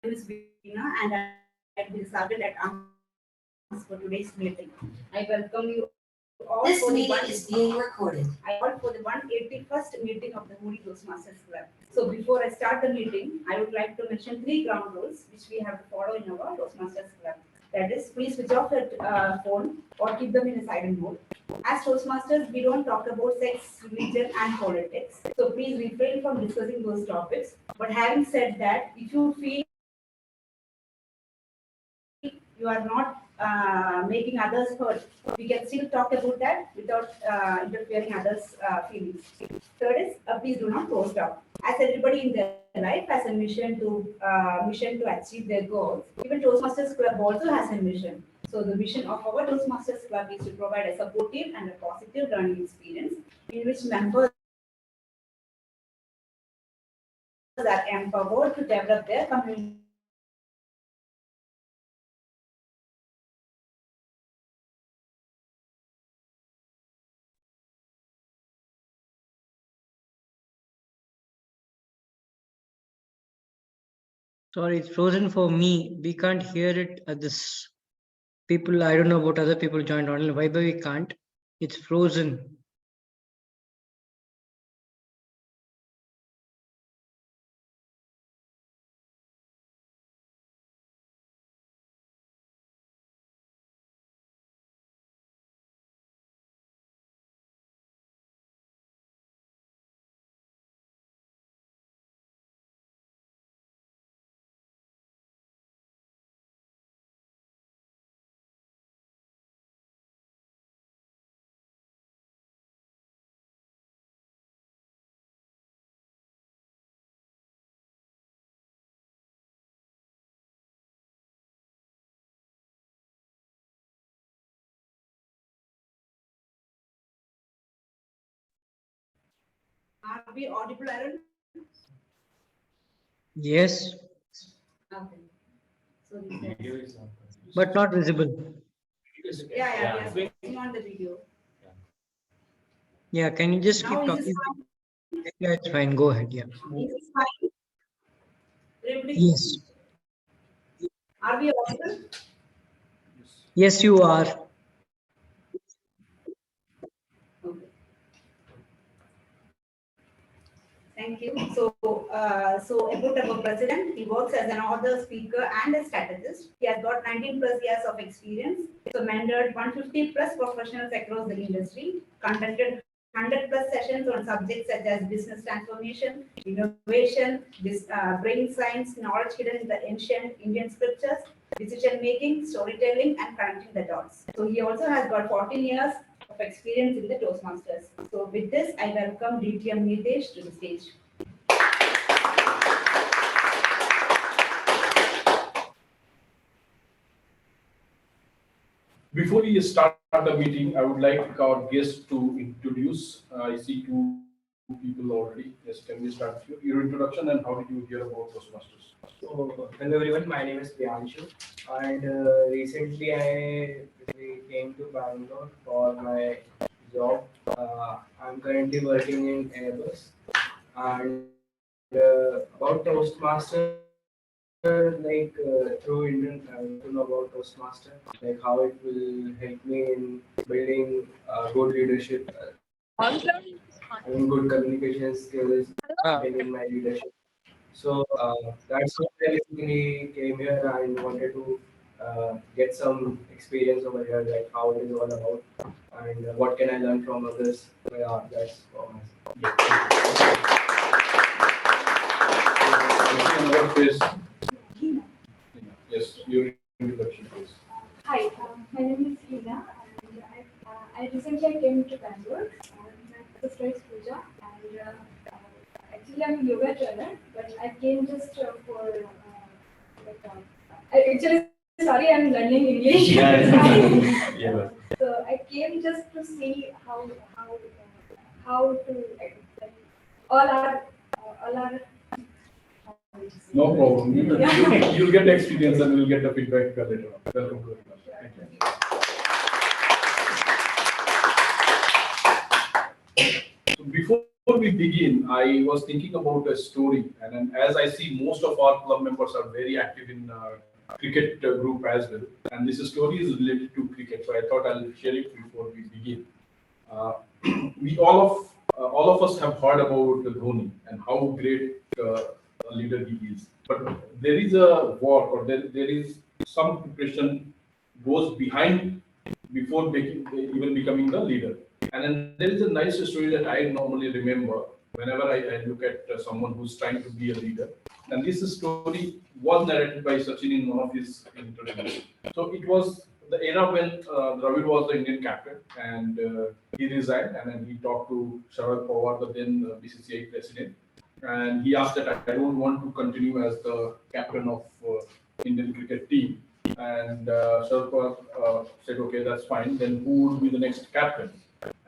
name is Veena and I'll be the sergeant at arms for today's meeting. I welcome you all for the This meeting is being recorded. I called for the 181st meeting of the Holy Toastmasters Club. So before I start the meeting, I would like to mention three ground rules which we have to follow in our Toastmasters Club. That is, please switch off your phone or keep them in a silent mode. As Toastmasters, we don't talk about sex, religion, and politics. So please refrain from discussing those topics. But having said that, if you feel you are not making others hurt, we can still talk about that without interfering others' feelings. Third is, please do not close down. As everybody in their life has a mission to achieve their goals, even Toastmasters Club also has a mission. So the mission of our Toastmasters Club is to provide a supportive and a positive learning experience in which members are empowered to develop their communication skills, leadership skills, and confidence. So with this, I welcome Dr. Priyanka Sharma to the stage. Sorry, it's frozen for me. We can't hear it at this. People, I don't know about other people joined online. Why we can't? It's frozen. Are we audible, Arun? Yes, Okay. So but not visible. yeah, we are switching on the video. Yeah, can you just Now keep is this talking? fine? Yeah, it's fine. Go ahead. Yeah. Is this fine? Everybody, Yes. are we audible? Yes, you are. Okay. Thank you. So about our president, he works as an author, speaker, and a strategist. He has got 19 plus years of experience. So mentored 150 plus professionals across the industry, conducted 100 plus sessions on subjects such as business transformation, innovation, brain science, knowledge hidden in the ancient Indian scriptures, decision making, storytelling, and connecting the dots. So he also has got 14 years of experience in the Toastmasters. So with this, I welcome DTM Nitesh to the stage. Before we start the meeting, I would like our guests to introduce. I see two people already. Yes, can we start your introduction and how did you hear about Toastmasters? So, hello everyone, my name is Priyanshu, and recently I came to Bangalore for my job. I'm currently working in Airbus, and about Toastmaster, through Indian, I got to know about Toastmaster, like how it will help me in building good leadership, having good communication skills, in my leadership. So that's why I basically came here and wanted to get some experience over here, like how it is all about, and what can I learn from others. So, yeah, that's for myself. Another face. Yes, your introduction, please. Hi, my name is Hina, and I recently came to Bangalore. My sister is Pooja, and actually I'm a yoga trainer, but I came just for actually sorry, I'm learning English. Yeah. So I came just to see how to like, all our No problem. Yeah. You'll get experience and we'll get the feedback later on. Welcome to the class. Thank you. So before we begin, I was thinking about a story, and then as I see most of our club members are very active in cricket group as well, and this story is related to cricket, so I thought I'll share it before we begin. Uh, we all of us have heard about Dhoni and how great a leader he is, but there is a work or there is some preparation goes behind before even becoming the leader. And then there is a nice story that I normally remember whenever I look at someone who's trying to be a leader. And this story was narrated by Sachin in one of his interviews. So it was the era when Dravid was the Indian captain and he resigned, and then he talked to Sharad Pawar, the then BCCI president, and he asked that I don't want to continue as the captain of Indian cricket team. And Sharad Pawar said, okay, that's fine. Then who would be the next captain?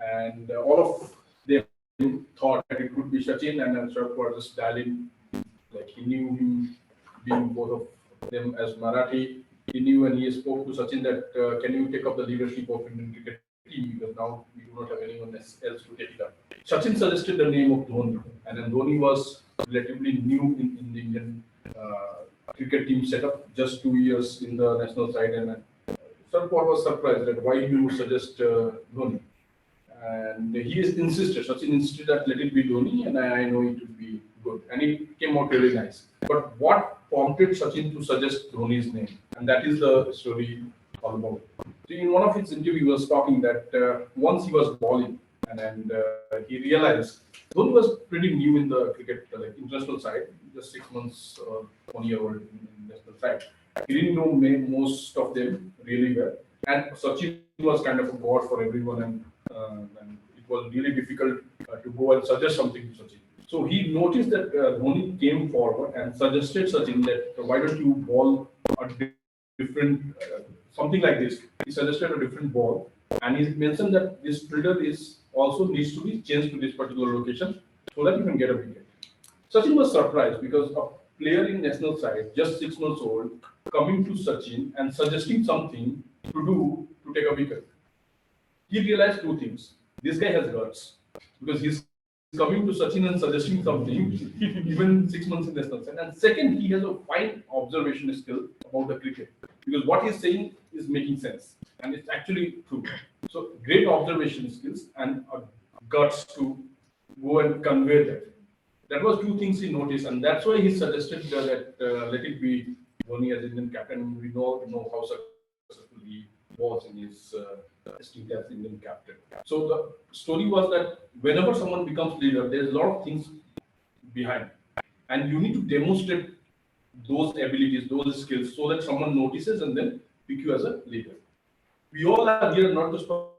And all of them thought that it could be Sachin, and then Sharad Pawar just dialed in, like he knew him being both of them as Marathi. He knew and he spoke to Sachin that can you take up the leadership of Indian cricket team, because now we do not have anyone else to take it up. Sachin suggested the name of Dhoni, and then Dhoni was relatively new in the Indian cricket team setup, just 2 years in the national side, and Sharad Pawar was surprised that why you suggest Dhoni. And he insisted, Sachin insisted that let it be Dhoni, and I know it will be good. And it came out really nice. But what prompted Sachin to suggest Dhoni's name? And that is the story all about. So in one of his interviews, he was talking that once he was bowling, and he realized Dhoni was pretty new in the cricket, like international side, just 6 months or 1 year old in national side. He didn't know most of them really well. And Sachin was kind of a god for everyone, and it was really difficult to go and suggest something to Sachin. So he noticed that Dhoni came forward and suggested Sachin that why don't you bowl a different, something like this. He suggested a different ball, and he mentioned that this fielder is also needs to be changed to this particular location so that you can get a wicket. Sachin was surprised because a player in national side, just 6 months old, coming to Sachin and suggesting something to do to take a wicket. He realized two things. This guy has guts because he's coming to Sachin and suggesting something, even 6 months in national side. And second, he has a fine observation skill about the cricket because what he's saying is making sense and it's actually true. So great observation skills and guts to go and convey that. That was two things he noticed, and that's why he suggested that let it be Dhoni as Indian captain. We know how successful he was in his stint as Indian captain. So the story was that whenever someone becomes leader, there's a lot of things behind, and you need to demonstrate those abilities, those skills, so that someone notices and then pick you as a leader. We all are here not just for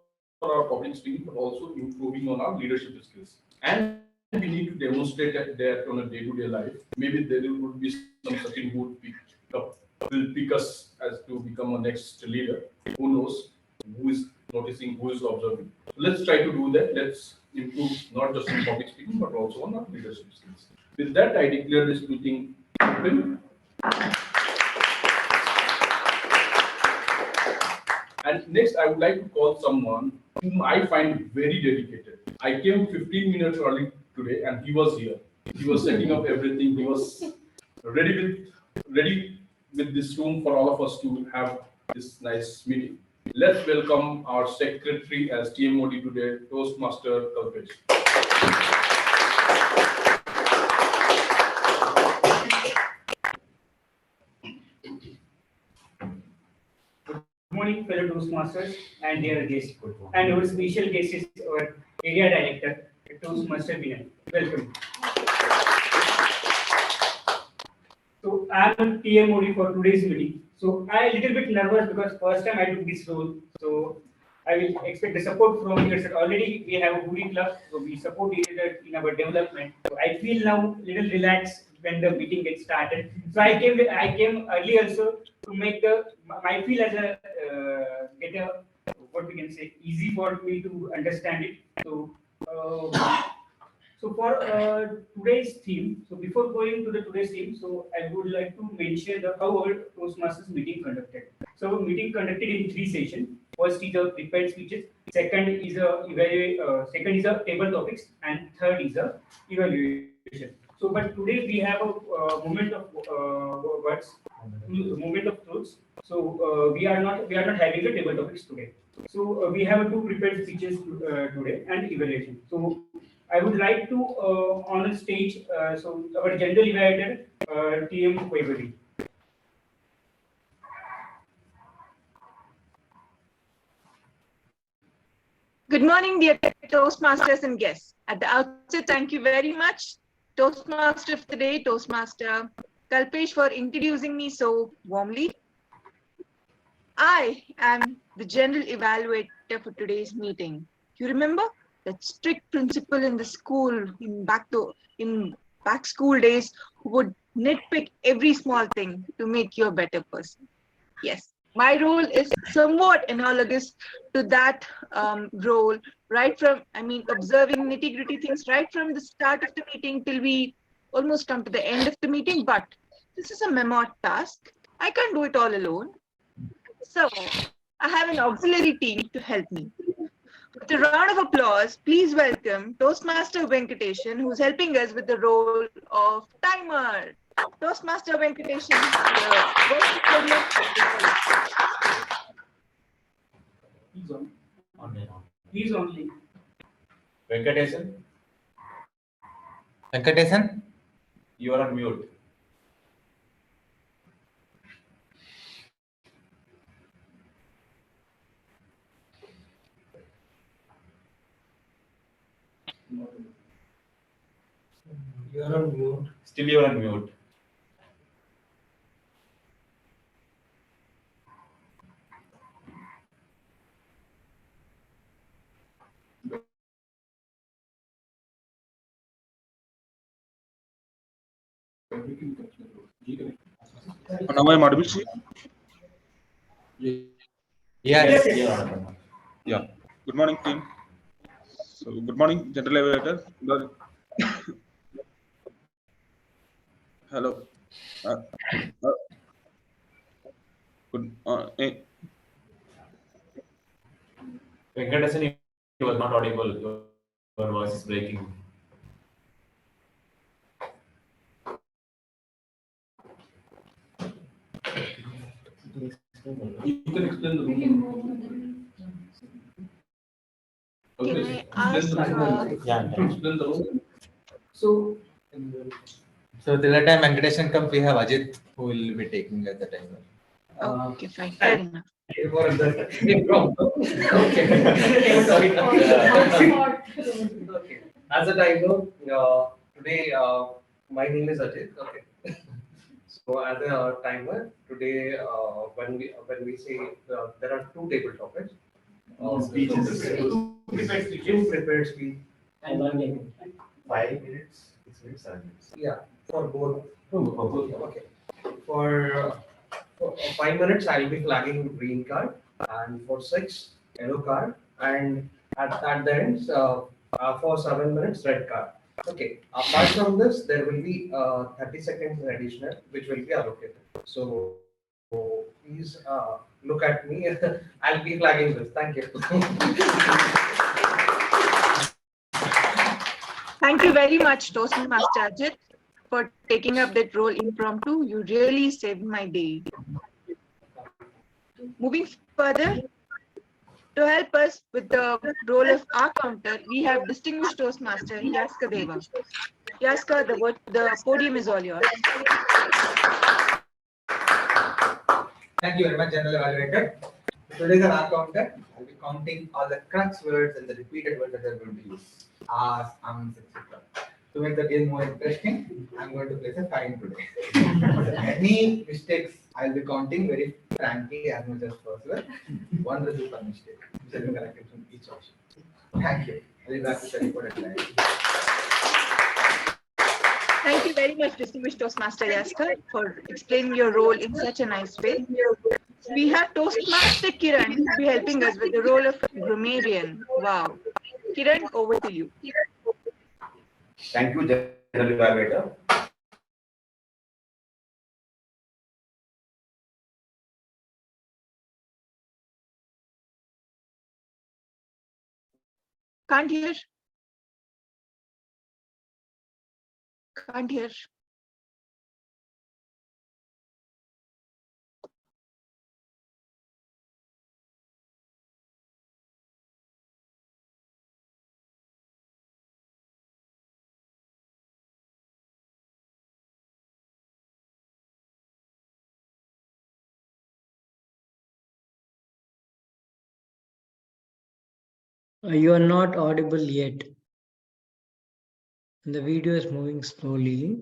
our public speaking, but also improving on our leadership skills. And we need to demonstrate that on a day-to-day life. Maybe there would be some Sachin who will pick us as to become a next leader. Who knows? Who is noticing? Who is observing? So let's try to do that. Let's improve not just in public speaking, but also on our leadership skills. With that, I declare this meeting open. And next, I would like to call someone whom I find very dedicated. I came 15 minutes early today, and he was here. He was setting up everything. He was ready with this room for all of us to have this nice meeting. Let's welcome our secretary as TMOD today, Toastmaster Kalpesh. Good morning, fellow Toastmasters and dear guests. And our special guest is our area director, Toastmaster Vinay. Welcome. So I am TMOD for today's meeting. So I am a little bit nervous because first time I took this role. So I will expect the support from your side. Already we have a Hoodie Club, so we support each other in our development. So I feel now a little relaxed when the meeting gets started. So I came early also to make my feel as a get a what we can say easy for me to understand it. So so for today's theme, so before going to the today's theme, so I would like to mention how our Toastmasters meeting conducted. So meeting conducted in 3 sessions. First is a prepared speeches. Second is a table topics, and third is a evaluation. So, but today we have a moment of moment of truths. So we are not having a table topics today. So we have two prepared speeches today and evaluation. So I would like to on a stage. So our general evaluator TM Vaibhavi. Good morning, dear Toastmasters and guests. At the outset, thank you very much, Toastmaster of the day, Toastmaster Kalpesh, for introducing me so warmly. I am the general evaluator for today's meeting. You remember that strict principal in the school in back school days who would nitpick every small thing to make you a better person? Yes. My role is somewhat analogous to that role, right from, observing nitty gritty things right from the start of the meeting till we almost come to the end of the meeting. But this is a mammoth task. I can't do it all alone. So I have an auxiliary team to help me. With a round of applause, please welcome Toastmaster Venkateshan, who's helping us with the role of timer. Toastmaster Venkateshan, He's on. He's only. Venkatesan? Venkatesan? You are on mute. You are on mute. Still you are on mute. Now I am audible, sir? Yes. Yeah. Good morning, team. So, good morning, general evaluator. Hello. Good. Venkatesan, you was not audible. Your voice is breaking. You can explain the rule. Can I ask? Explain the rule. So So till the time Venkatesan comes, we have Ajit who will be taking at the timer. Okay, fine. Fair enough. Okay. As a timer, today my name is Ajit. Okay. So as a timer today, when we say there are two table topics. Speeches. Two prepared speech. and 1 minute. 5 minutes, 6 minutes, 7 minutes. Yeah, for both. Okay. For 5 minutes, I will be flagging green card, and for 6, yellow card, and at the end, for 7 minutes, red card. Okay. Apart from this, there will be 30 seconds additional, which will be allocated. So please look at me. I'll be flagging this. Thank you. Thank you very much, Toastmaster Ajit, for taking up that role impromptu. You really saved my day. Moving further, to help us with the role of our counter, we have distinguished Toastmaster Yaska Deva. Yaska, the podium is all yours. Thank you very much, General Evaluator. Today's an R counter. I'll be counting all the crux words and the repeated words that are going to use. As, etc. To make the game more interesting, I'm going to place a fine today. Any mistakes, I'll be counting very frankly as much as possible. One result per mistake, which will be corrected from each option. Thank you. I'll be back with the report at the end. Thank you very much, distinguished Toastmaster Yaska, for explaining your role in such a nice way. We have Toastmaster Kiran who will be helping us with the role of grammarian. Wow. Kiran, over to you. Thank you, General Evaluator. Can't hear. Can't hear. You are not audible yet. The video is moving slowly.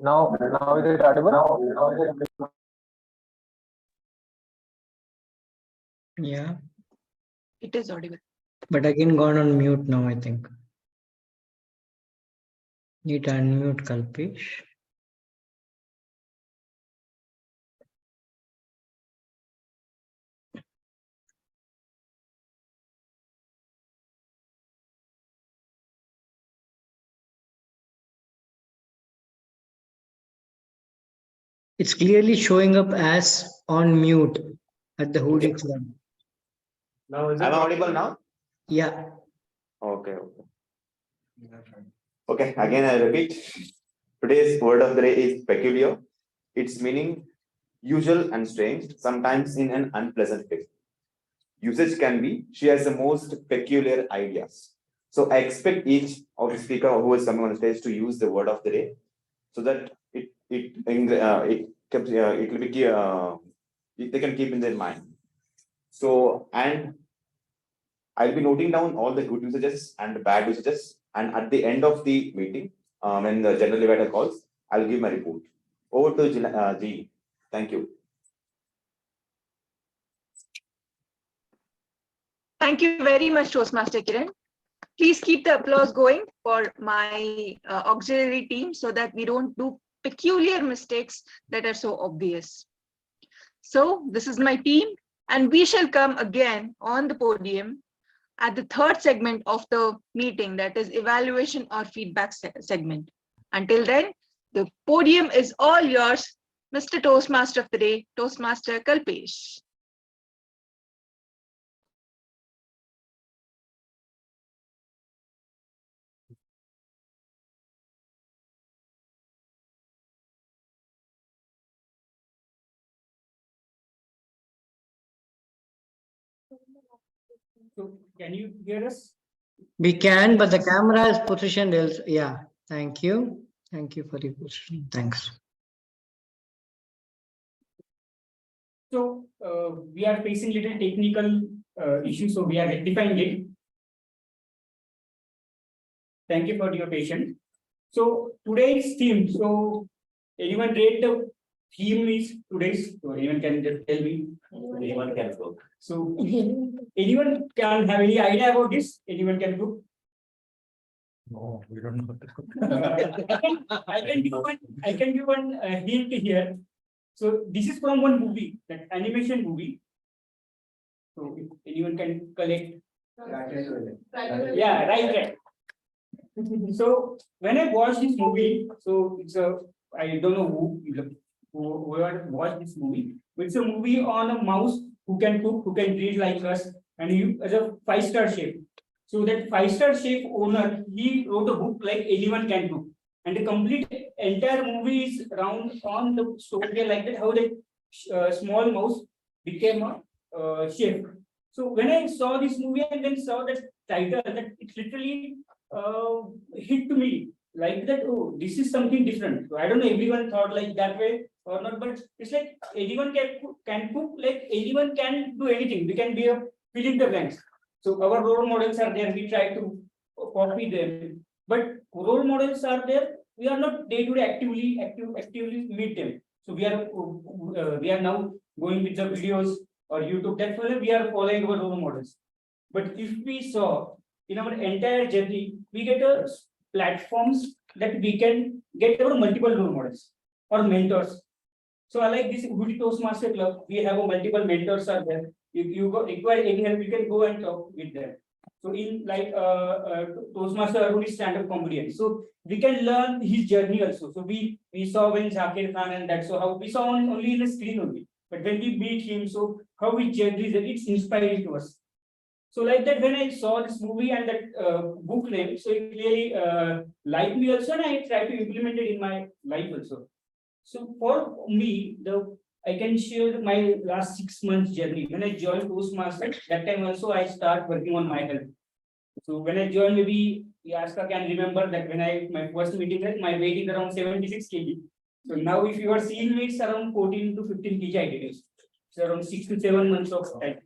Now is it audible? Yeah, It is audible. but again gone on mute now, I think. Need to unmute Kalpesh. It's clearly showing up as on mute at the Hoodie Club. Now is Am I audible now? Yeah. Okay. Okay, again I repeat. Today's word of the day is peculiar. Its meaning usual and strange, sometimes in an unpleasant way. Usage can be, she has the most peculiar ideas. So I expect each of the speaker who is coming on the stage to use the word of the day, so that it will be they can keep in their mind. So, and I'll be noting down all the good usages and bad usages, and at the end of the meeting, when the general divider calls, I'll give my report. Over to G. Thank you. Thank you very much, Toastmaster Kiran. Please keep the applause going for my auxiliary team so that we don't do peculiar mistakes that are so obvious. So this is my team, and we shall come again on the podium at the third segment of the meeting, that is evaluation or feedback segment. Until then, the podium is all yours, Mr. Toastmaster of the day, Toastmaster Kalpesh. So can you hear us? We can, but the camera is positioned else. Yeah, thank you. Thank you for the position. Thanks. So we are facing little technical issues, so we are rectifying it. Thank you for your patience. So today's theme, so anyone read the theme is today's, so anyone can just tell me. Anyone can go. So anyone can have any idea about this? Anyone can go. No, we don't know. I can give one hint here. So this is from one movie, that animation movie. So if anyone can collect. Yeah, right. So when I watched this movie, so it's a, I don't know who watched this movie, but it's a movie on a mouse who can cook, who can read like us, and he as a 5-star chef. So that 5-star chef owner, he wrote a book like Anyone Can Cook, and the complete entire movie is around on the story like that, how the small mouse became a chef. So when I saw this movie and then saw that title, that it literally hit to me like that. Oh, this is something different. So I don't know everyone thought like that way or not, but it's like anyone can cook, like anyone can do anything. We can be a fill in the blanks. So our role models are there. We try to copy them, but role models are there. We are not day to day actively meet them. So we are now going with the videos or YouTube. That's why we are following our role models. But if we saw in our entire journey, we get a platforms that we can get our multiple role models or mentors. So I like this Hoodie Toastmaster Club. We have a multiple mentors are there. If you require any help, you can go and talk with them. So in like Toastmaster Arun is stand-up comedian. So we can learn his journey also. So we saw when Zakir Khan and that, so how we saw only in the screen only. But when we meet him, so how his journey is, it's inspiring to us. So like that, when I saw this movie and that book name, so it really liked me also, and I tried to implement it in my life also. So for me, I can share my last 6 months journey. When I joined Toastmasters, that time also I start working on my health. So when I joined, maybe Yaska can remember that when my first meeting, my weight is around 76 kg. So now if you are seeing me, it's around 14 to 15 kg I reduced. It's around 6 to 7 months of time.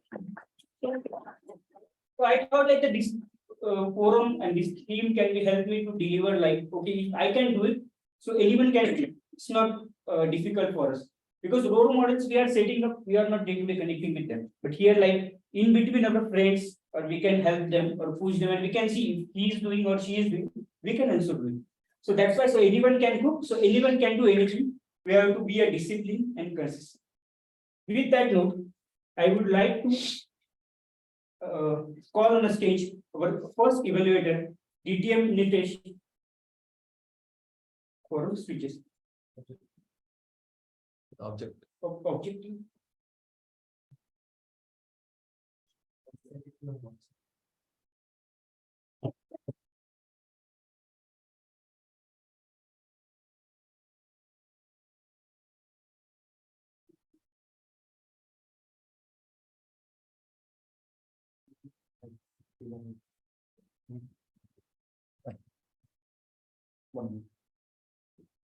So I thought like that this forum and this team can help me to deliver, like, okay, if I can do it, so anyone can do it. It's not difficult for us. Because role models we are setting up, we are not day-to-day connecting with them. But here, like in between our friends, or we can help them or push them, and we can see if he is doing or she is doing, we can also do it. So that's why, so anyone can cook, so anyone can do anything. We have to be a discipline and consistent. With that note, I would like to call on the stage our first evaluator, DTM Nitesh, for speeches. Objective.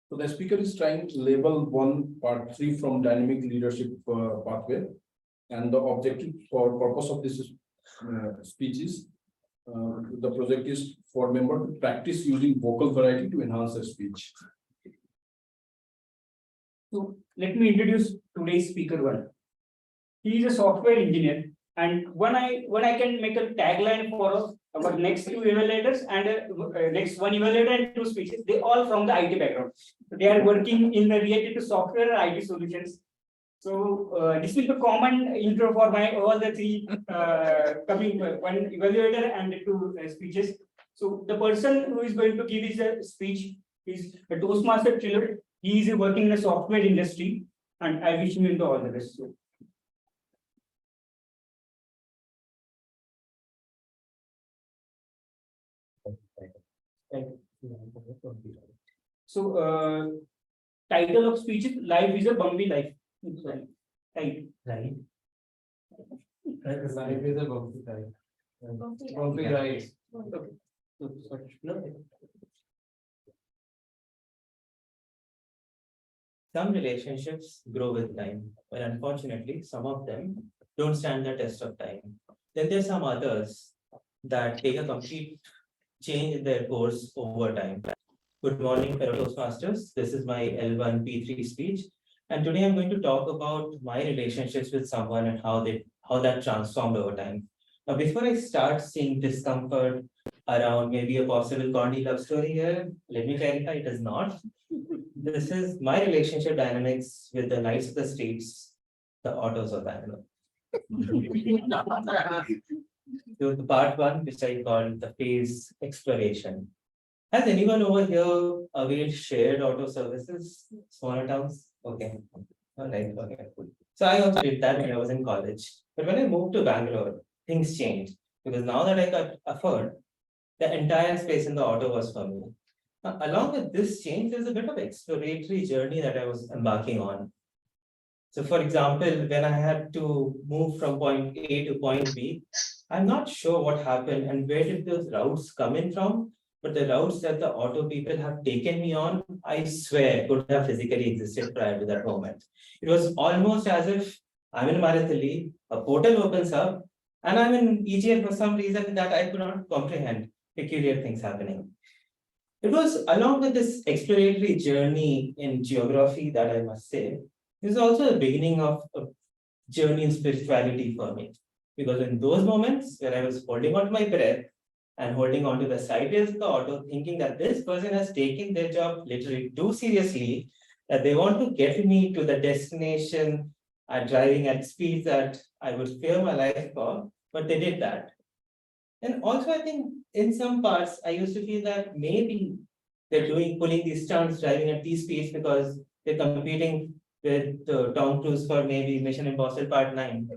So the speaker is trying to label part 3 from dynamic leadership pathway, and the objective for purpose of this speech is the project is for member to practice using vocal variety to enhance their speech. So let me introduce today's speaker one. He is a software engineer, and when I can make a tagline for our next 2 evaluators and next 1 evaluator and 2 speeches, they all from the IT background. So they are working in the related to software and IT solutions. So this will be common intro for my all the 3 coming 1 evaluator and 2 speeches. So the person who is going to give his speech is a Toastmaster Triller. He is working in the software industry, and I wish him all the best. So, title of speech is "Life is a Bumpy Life." Right. Life is a bumpy ride. Bumpy ride. Some relationships grow with time, but unfortunately, some of them don't stand the test of time. Then there's some others that take a complete change in their course over time. Good morning, fellow Toastmasters. This is my L1 P3 speech, and today I'm going to talk about my relationships with someone and how that transformed over time. Now, before I start seeing discomfort around maybe a possible Condi love story here, let me clarify, it is not. This is my relationship dynamics with the lights of the streets, the autos of Bangalore. So the part 1, which I call the phase exploration. Has anyone over here availed shared auto services, smaller towns? Okay. All right. Okay. Cool. So I also did that when I was in college. But when I moved to Bangalore, things changed because now that I could afford, the entire space in the auto was for me. Now, along with this change, there's a bit of exploratory journey that I was embarking on. So for example, when I had to move from point A to point B, I'm not sure what happened and where did those routes come in from, but the routes that the auto people have taken me on, I swear could have physically existed prior to that moment. It was almost as if I'm in Marathali, a portal opens up, and I'm in EGL for some reason that I could not comprehend, peculiar things happening. It was along with this exploratory journey in geography that I must say, this is also the beginning of a journey in spirituality for me. Because in those moments where I was holding on to my breath and holding on to the side rails of the auto, thinking that this person has taken their job literally too seriously, that they want to get me to the destination and driving at speeds that I would fear my life for, but they did that. And also, I think in some parts, I used to feel that maybe they're pulling these stunts, driving at these speeds because they're competing with Tom Cruise for maybe Mission Impossible Part 9.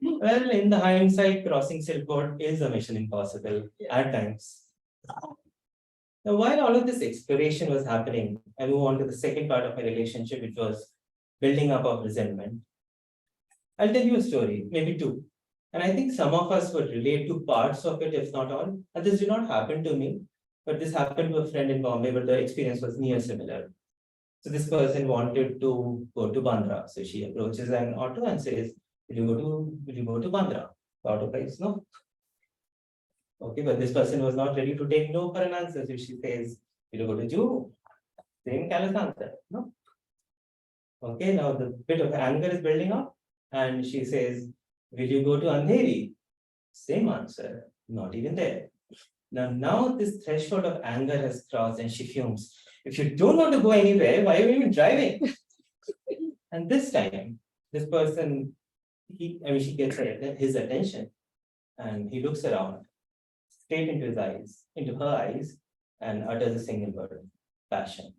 Well, in the hindsight, crossing Silk Road is a Mission Impossible at times. Now, while all of this exploration was happening, I move on to the second part of my relationship, which was building up of resentment. I'll tell you a story, maybe two. And I think some of us would relate to parts of it, if not all. And this did not happen to me, but this happened to a friend in Bombay, but the experience was near similar. So this person wanted to go to Bandra. So she approaches an auto and says, will you go to Bandra? The auto price, no. Okay, but this person was not ready to take no for an answer. So she says, will you go to Juhu? Same careless answer, no. Okay, now the bit of anger is building up. And she says, will you go to Andheri? Same answer, not even there. Now this threshold of anger has crossed and she fumes. If you don't want to go anywhere, why are you even driving? And this time, this person, she gets his attention and he looks around, straight into his eyes, into her eyes, and utters a single word, passion.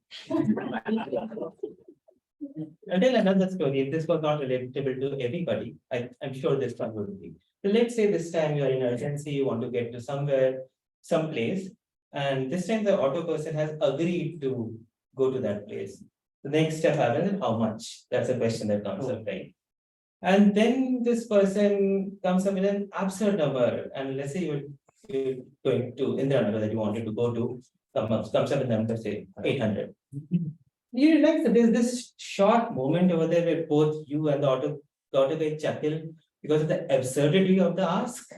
I'll tell another story. If this was not relatable to everybody, I'm sure this one would be. So let's say this time you're in urgency, you want to get to somewhere, someplace, and this time the auto person has agreed to go to that place. The next step happens is how much? That's a question that comes up, right? And then this person comes up with an absurd number, and let's say you're going to Indiranagar that you wanted to go to, comes up with a number, say 800. You realize that there's this short moment over there where both you and the auto guy chuckle because of the absurdity of the ask.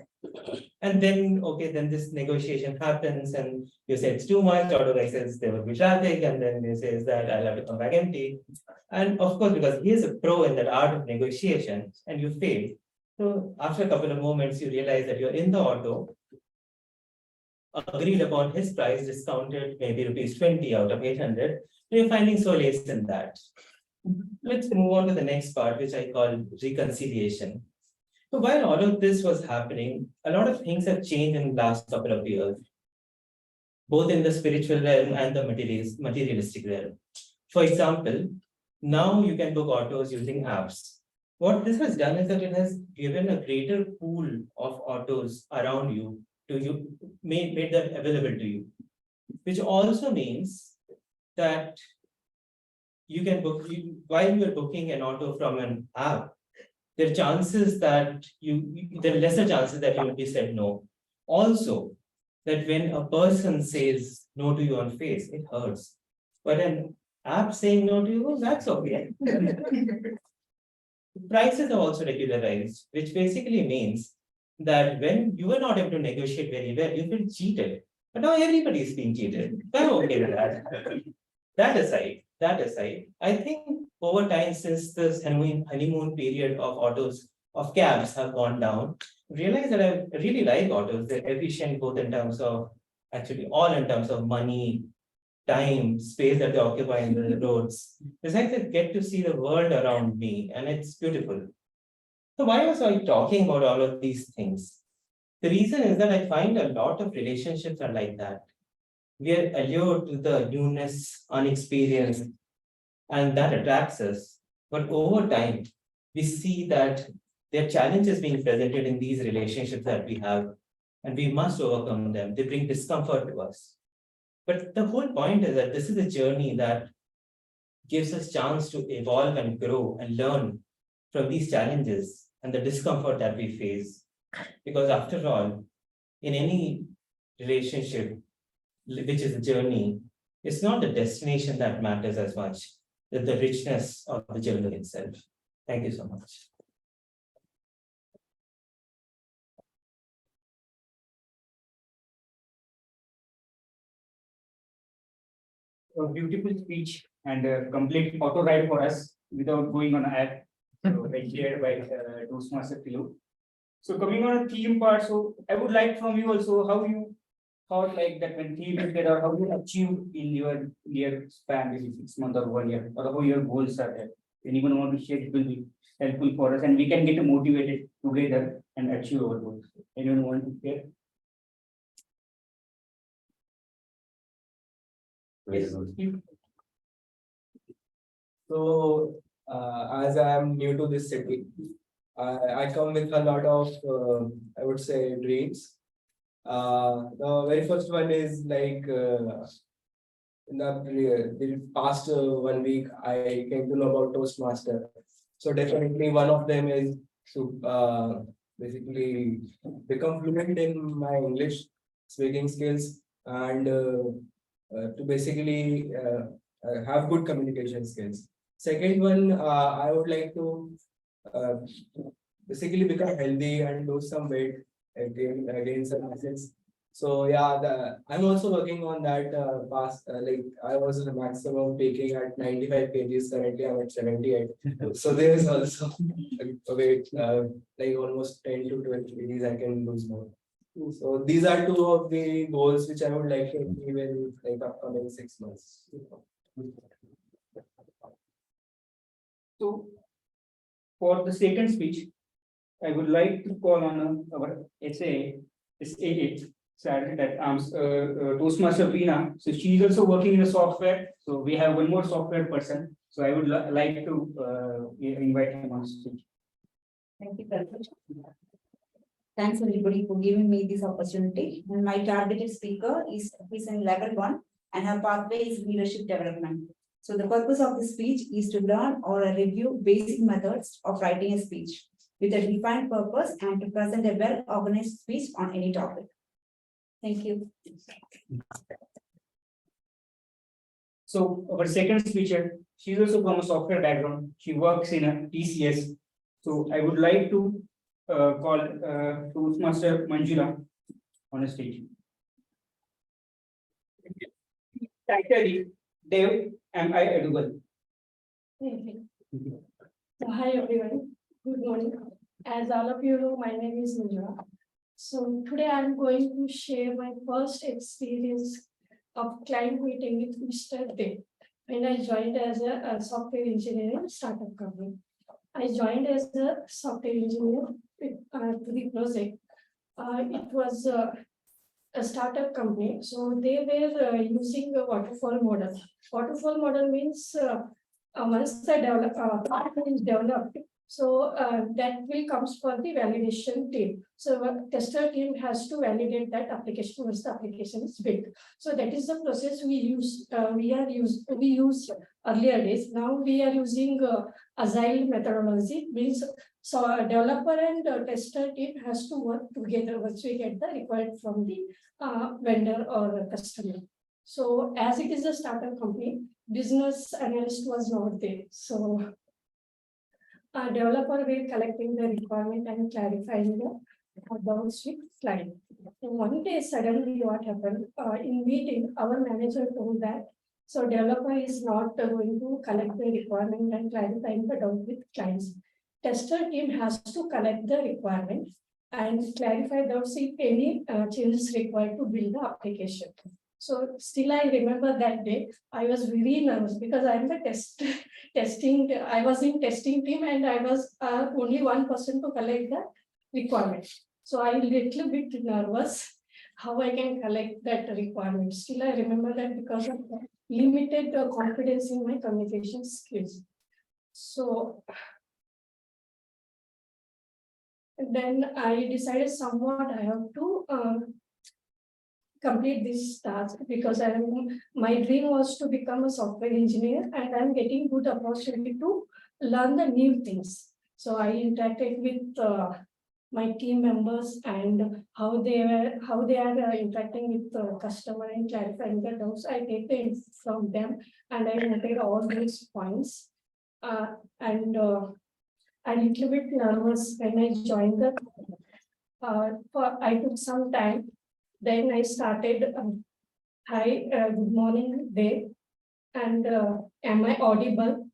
And then, okay, then this negotiation happens and you say it's too much, auto guy says there will be traffic, and then he says that I'll have to come back empty. And of course, because he is a pro in that art of negotiation and you fail. So after a couple of moments, you realize that you're in the auto, agreed upon his price, discounted maybe rupees 20 out of 800. You're finding solace in that. Let's move on to the next part, which I call reconciliation. So while all of this was happening, a lot of things have changed in the last couple of years, both in the spiritual realm and the materialistic realm. For example, now you can book autos using apps. What this has done is that it has given a greater pool of autos around you to you, made them available to you, which also means that you can book, while you're booking an auto from an app, there are chances that there are lesser chances that you will be said no. Also, that when a person says no to you on face, it hurts. But an app saying no to you, that's okay. Prices are also regularized, which basically means that when you were not able to negotiate very well, you feel cheated. But now everybody is being cheated. I'm okay with that. That aside, I think over time, since this honeymoon period of autos, of cabs have gone down, realize that I really like autos. They're efficient both in terms of, actually all in terms of money, time, space that they occupy in the roads. Besides, I get to see the world around me and it's beautiful. So why was I talking about all of these things? The reason is that I find a lot of relationships are like that. We are allured to the newness, unexperienced, and that attracts us. But over time, we see that There are challenges being presented in these relationships that we have, and we must overcome them. They bring discomfort to us. But the whole point is that this is a journey that gives us chance to evolve and grow and learn from these challenges and the discomfort that we face. Because after all, in any relationship, which is a journey, it's not the destination that matters as much as the richness of the journey itself. Thank you so much. A beautiful speech and a complete auto ride for us without going on an app. So shared by Toastmaster Philo. So coming on a theme part, so I would like from you also how you thought like that when theme is there, or how you achieved in your year span, maybe 6 months or 1 year, or how your goals are there. Anyone want to share, it will be helpful for us and we can get motivated together and achieve our goals. Anyone want to share? Yes. So, as I am new to this city, I come with a lot of, I would say, dreams. The very first one is like in the past 1 week, I came to know about Toastmaster. So definitely one of them is to basically become fluent in my English speaking skills and to basically have good communication skills. Second one, I would like to basically become healthy and lose some weight, gain some muscles. So yeah, I'm also working on that. Like I was in the maximum peaking at 95 kgs. Currently, I'm at 78. So there is also a weight, like almost 10 to 12 kgs. I can lose more. So these are two of the goals which I would like to achieve in like upcoming 6 months. So for the second speech, I would like to call on our SAA that Toastmaster Veena. So she is also working in the software. So we have one more software person. So I would like to invite him on stage. Thank you, Kalpesh. Thanks everybody for giving me this opportunity. And my targeted speaker is in level 1 and her pathway is leadership development. So the purpose of this speech is to learn or review basic methods of writing a speech with a defined purpose and to present a well-organized speech on any topic. Thank you. So our second speaker, she is also from a software background. She works in a TCS. So I would like to call Toastmaster Manjula on a stage. Title, Dev, am I edible? Thank you. So hi everyone, good morning. As all of you know, my name is Manjula. So today I'm going to share my first experience of client meeting with Mr. Dev when I joined as a software engineer in a startup company. I joined as a software engineer to the project. It was a startup company, so they were using a waterfall model. Waterfall model means once the product is developed, so that will comes for the validation team. So tester team has to validate that application once the application is built. So that is the process we use. We use earlier days. Now we are using agile methodology. Means so a developer and tester team has to work together once we get the required from the vendor or customer. So as it is a startup company, business analyst was not there. So a developer will collecting the requirement and clarifying the doubts with client. And one day suddenly what happened in meeting, our manager told that so developer is not going to collect the requirement and clarifying the doubt with clients. Tester team has to collect the requirement and clarify doubts if any changes required to build the application. So still I remember that day, I was very nervous because I'm the testing, I was in testing team and I was only one person to collect the requirement. So I little bit nervous how I can collect that requirement. Still I remember that because of the limited confidence in my communication skills. So then I decided somewhat I have to complete this task because my dream was to become a software engineer, and I'm getting good opportunity to learn the new things. So I interacted with my team members and how they are interacting with the customer and clarifying the doubts. I take the info from them and I noted all these points. And I'm a little bit nervous when I joined the. I took some time. Then I started. Hi, good morning, day. And am I audible?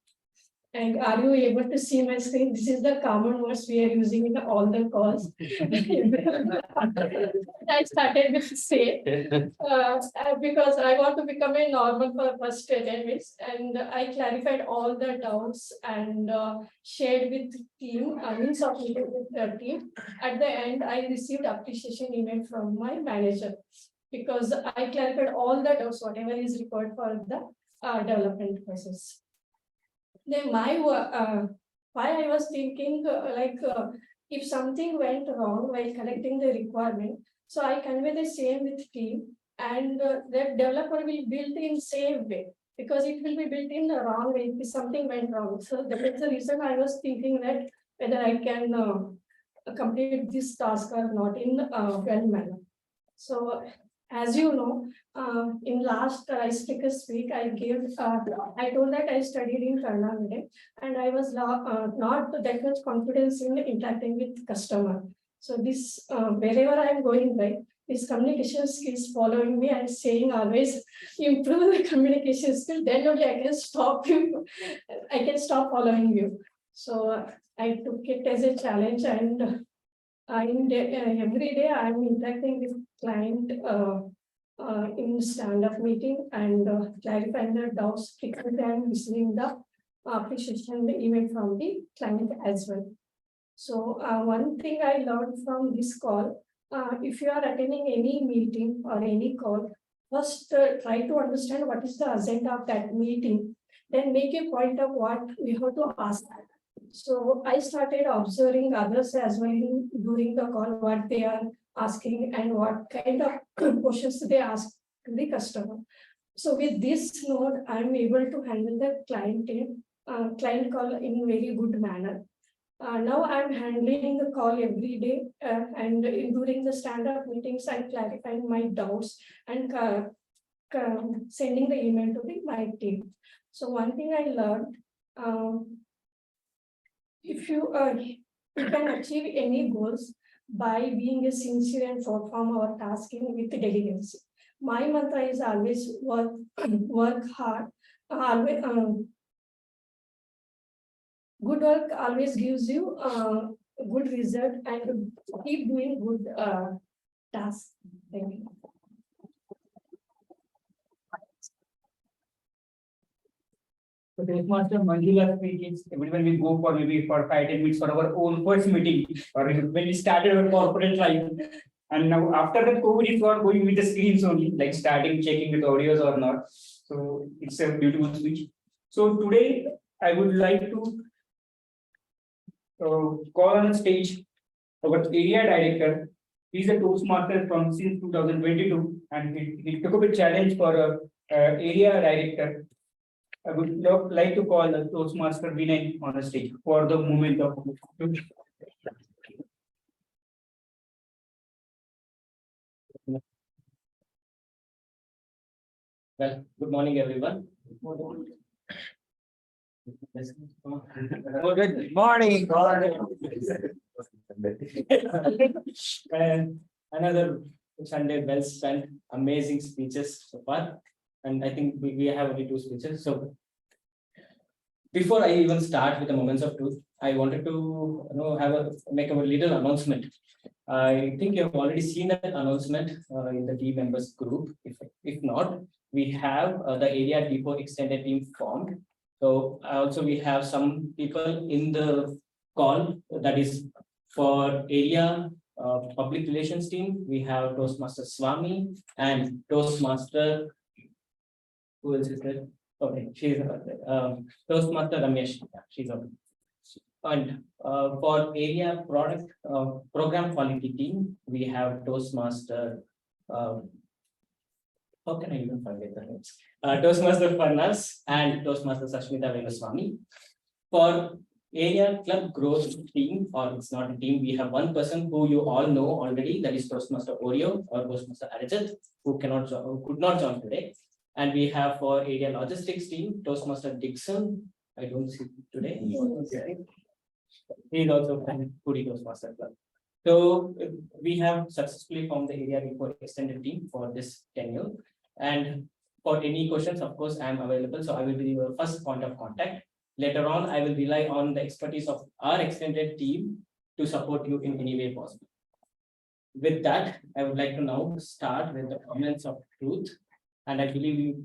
And are you able to see my screen? This is the common words we are using in all the calls. I started with say because I want to become a normal first anyways, and I clarified all the doubts and shared with team, means of meeting with the team. At the end, I received appreciation email from my manager because I clarified all the doubts, whatever is required for the development process. Then why I was thinking if something went wrong while collecting the requirement, so I convey the same with team, and the developer will build in same way because it will be built in the wrong way if something went wrong. So that is the reason I was thinking that whether I can complete this task or not in well manner. So as you know, in last Ice Speakers week, I told that I studied in Kannada medium and I was not that much confidence in interacting with customer. So this, wherever I am going, right, this communication skills following me and saying always improve the communication skill, then only I can stop you. I can stop following you. So I took it as a challenge, and every day I am interacting with client in stand-up meeting and clarifying the doubts frequently and receiving the appreciation email from the client as well. So one thing I learned from this call, if you are attending any meeting or any call, first try to understand what is the agenda of that meeting, then make a point of what we have to ask. So I started observing others as well during the call, what they are asking and what kind of questions they ask to the customer. So with this note, I'm able to handle the client call in very good manner. Now I'm handling the call every day and during the stand-up meetings, I'm clarifying my doubts and sending the email to my team. So one thing I learned, if you can achieve any goals by being a sincere and perform our tasking with diligence. My mantra is always work hard. Always, good work always gives you a good result, and keep doing good tasks. Thank you. So the master Manjula speak is when we go for maybe for 5-10 minutes for our own first meeting, or when we started our corporate life. And now after that COVID, it's not going with the screens only, like starting checking with audios or not. So it's a beautiful speech. So today I would like to call on the stage our area director. He's a Toastmaster from since 2022, and he took up a challenge for area director. I would like to call the Toastmaster Vinay on the stage for the moment of. Well, good morning, everyone. Good morning. Another Sunday well spent, amazing speeches so far. And I think we have only 2 speeches. So before I even start with the moments of truth, I wanted to make a little announcement. I think you have already seen that announcement in the team members group. If not, we have the area depot extended team formed. So also we have some people in the call, that is for area public relations team. We have Toastmaster Swami and Toastmaster. Who else is there? Okay, she's Toastmaster Ramesh. Yeah, she's on. And for area product program quality team, we have Toastmaster. How can I even forget the names? Toastmaster Parnas and Toastmaster Sashmita Velaswamy. For area club growth team, or it's not a team, we have one person who you all know already, that is Toastmaster Oreo or Toastmaster Arijit, who could not join today. And we have for area logistics team, Toastmaster Dixon. I don't see him today. He is also from Puri Toastmaster Club. So we have successfully formed the area before extended team for this tenure. And for any questions, of course, I am available. So I will be your first point of contact. Later on, I will rely on the expertise of our extended team to support you in any way possible. With that, I would like to now start with the moments of truth. And I believe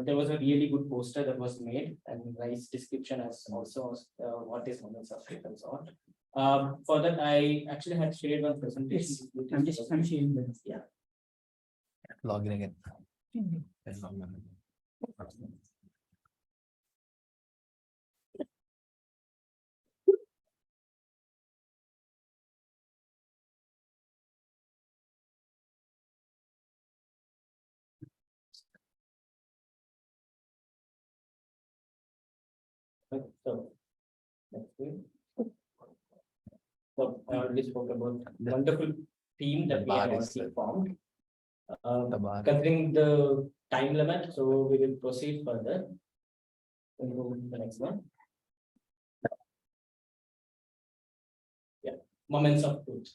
there was a really good poster that was made, and nice description as also what is moments of truth and so on. For that, I actually had shared one presentation. I'm sharing this. Yeah. Log in again. So, that's good. So I already spoke about the wonderful team that we have already formed. Considering the time limit, so we will proceed further. We'll go to the next one. Yeah, moments of truth.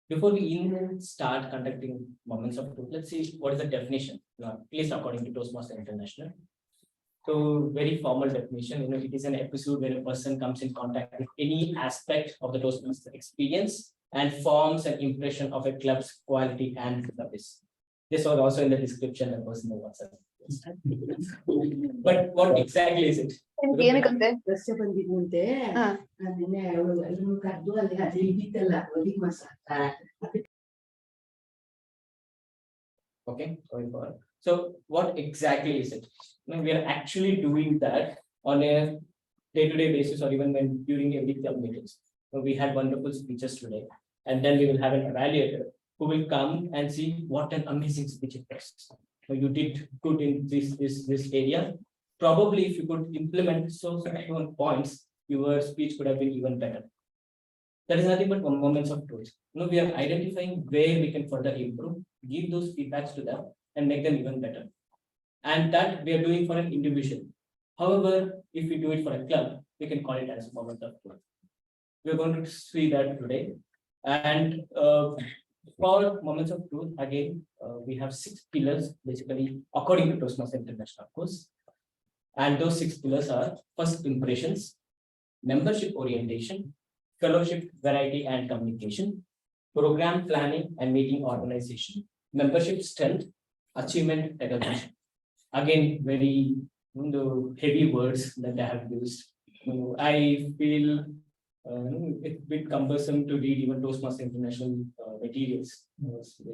Before we even start conducting moments of truth, let's see what is the definition, at least according to Toastmaster International. So very formal definition, it is an episode where a person comes in contact with any aspect of the Toastmaster experience and forms an impression of a club's quality and service. This was also in the description that was in the WhatsApp. But what exactly is it? Okay, going forward. So what exactly is it? We are actually doing that on a day-to-day basis, or even when during every club meetings. So we had wonderful speeches today, and then we will have an evaluator who will come and see what an amazing speech it was. So you did good in this area. Probably if you could implement so many points, your speech could have been even better. That is nothing but moments of truth. We are identifying where we can further improve, give those feedbacks to them, and make them even better. And that we are doing for an individual. However, if we do it for a club, we can call it as a moment of truth. We are going to see that today. And for moments of truth, again, we have 6 pillars, basically, according to Toastmaster International, of course. And those 6 pillars are: first, impressions; membership orientation; fellowship, variety and communication; program planning and meeting organization; membership strength; achievement recognition. Again, very heavy words that I have used. I feel it's a bit cumbersome to read even Toastmaster International materials.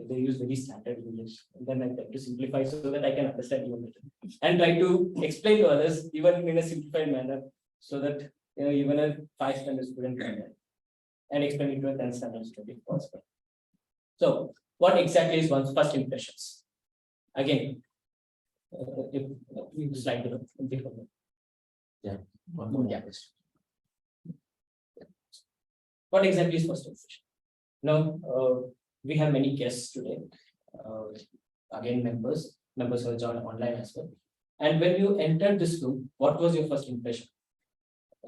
They use very standard English. And then I try to simplify so that I can understand even better. And try to explain to others even in a simplified manner, so that even a 5 standard student can learn. And explain it to a 10 standard student if possible. So, what exactly is one's first impressions? Again, if slide before. Yeah. What exactly is first impression? Now, we have many guests today. Again, members who joined online as well. And when you entered this room, what was your first impression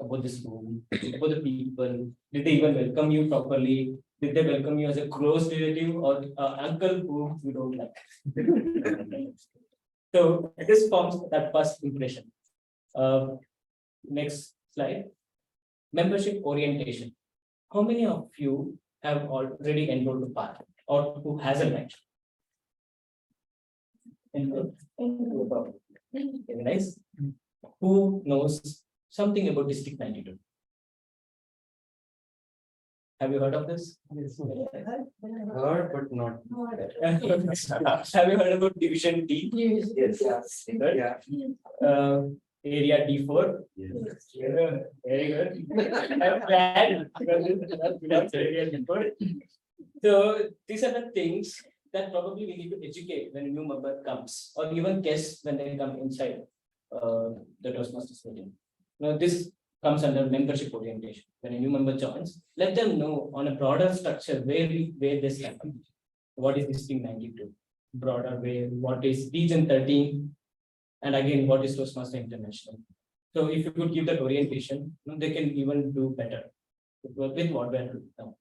about this room, about the people? Did they even welcome you properly? Did they welcome you as a close relative or uncle who you don't like? So this forms that first impression. Next slide. Membership orientation. How many of you have already enrolled to PATH, or who hasn't actually? Enrolled? Very nice. Who knows something about District 92? Have you heard of this? Yes. Heard, but not. Have you heard about Division D? Yes. Yes. Yeah. Area D4? Yes. Very good. I'm glad because that's very good. So these are the things that probably we need to educate when a new member comes, or even guests when they come inside the Toastmasters meeting. Now this comes under membership orientation. When a new member joins, let them know on a broader structure where they stand. What is this thing 92? Broader way, what is region 13, and again, what is Toastmaster International? So if you could give that orientation, they can even do better with what we are doing now.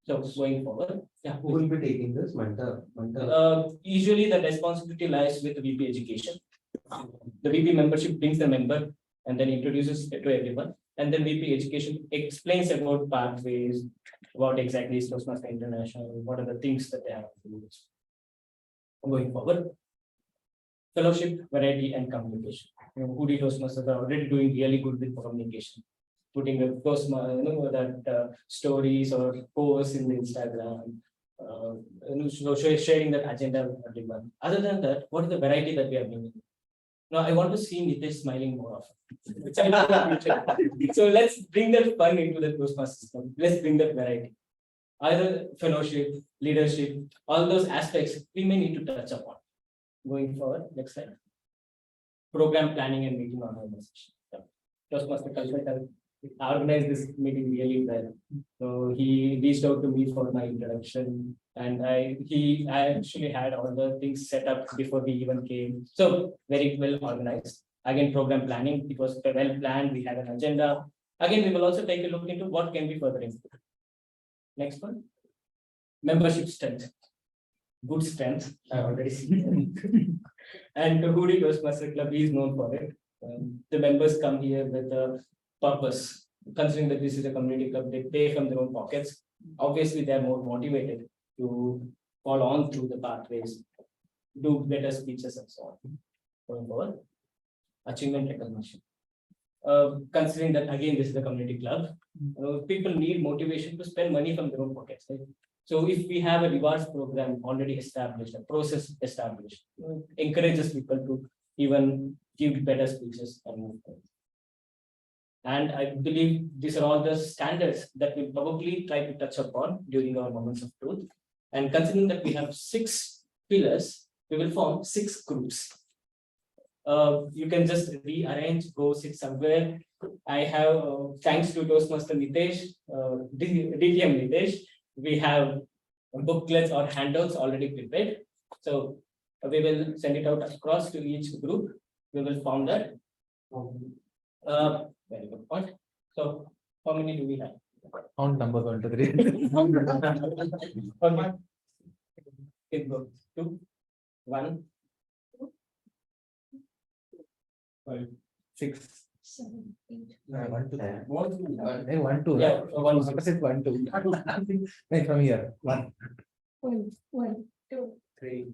So going forward, yeah. Who will be taking this mentor? Usually the responsibility lies with the VP education. The VP membership brings the member and then introduces it to everyone. And then VP education explains about pathways, what exactly is Toastmaster International, what are the things that they have to do. Going forward, fellowship, variety, and communication. Hoodie Toastmasters are already doing really good with communication. Putting that stories or posts in the Instagram, sharing that agenda with everyone. Other than that, what is the variety that we are bringing? Now, I want to see Nitesh smiling more often, which I know in the future. So let's bring that fun into the Toastmasters system. Let's bring that variety. Either fellowship, leadership, all those aspects we may need to touch upon. Going forward, next slide. Program planning and meeting organization. Toastmaster Culture organized this meeting really well. So he reached out to me for my introduction, and I actually had all the things set up before we even came. So very well organized. Again, program planning, it was well planned. We had an agenda. Again, we will also take a look into what can be further improved. Next one. Membership strength. Good strength. I already seen. And the Hoodie Toastmaster Club is known for it. The members come here with a purpose. Considering that this is a community club, they pay from their own pockets. Obviously, they are more motivated to follow on through the pathways, do better speeches and so on. Going forward, achievement recognition. Considering that again, this is a community club, people need motivation to spend money from their own pockets. Right? So if we have a rewards program already established, a process established, encourages people to even give better speeches and move forward. And I believe these are all the standards that we'll probably try to touch upon during our moments of truth. And considering that we have 6 pillars, we will form 6 groups. You can just rearrange, go sit somewhere. I have, thanks to Toastmaster Nitesh, DTM Nitesh, we have booklets or handouts already prepared. So we will send it out across to each group. We will form that. Very good point. So how many do we have? Count number 1 to 3. Okay. Okay, go. 2, 1, 5, 6, 7, 8. 1, 2. 1, 1, 2. Yeah, 1, Opposite 1, 2. No, from here. 1, 1, 2, 3,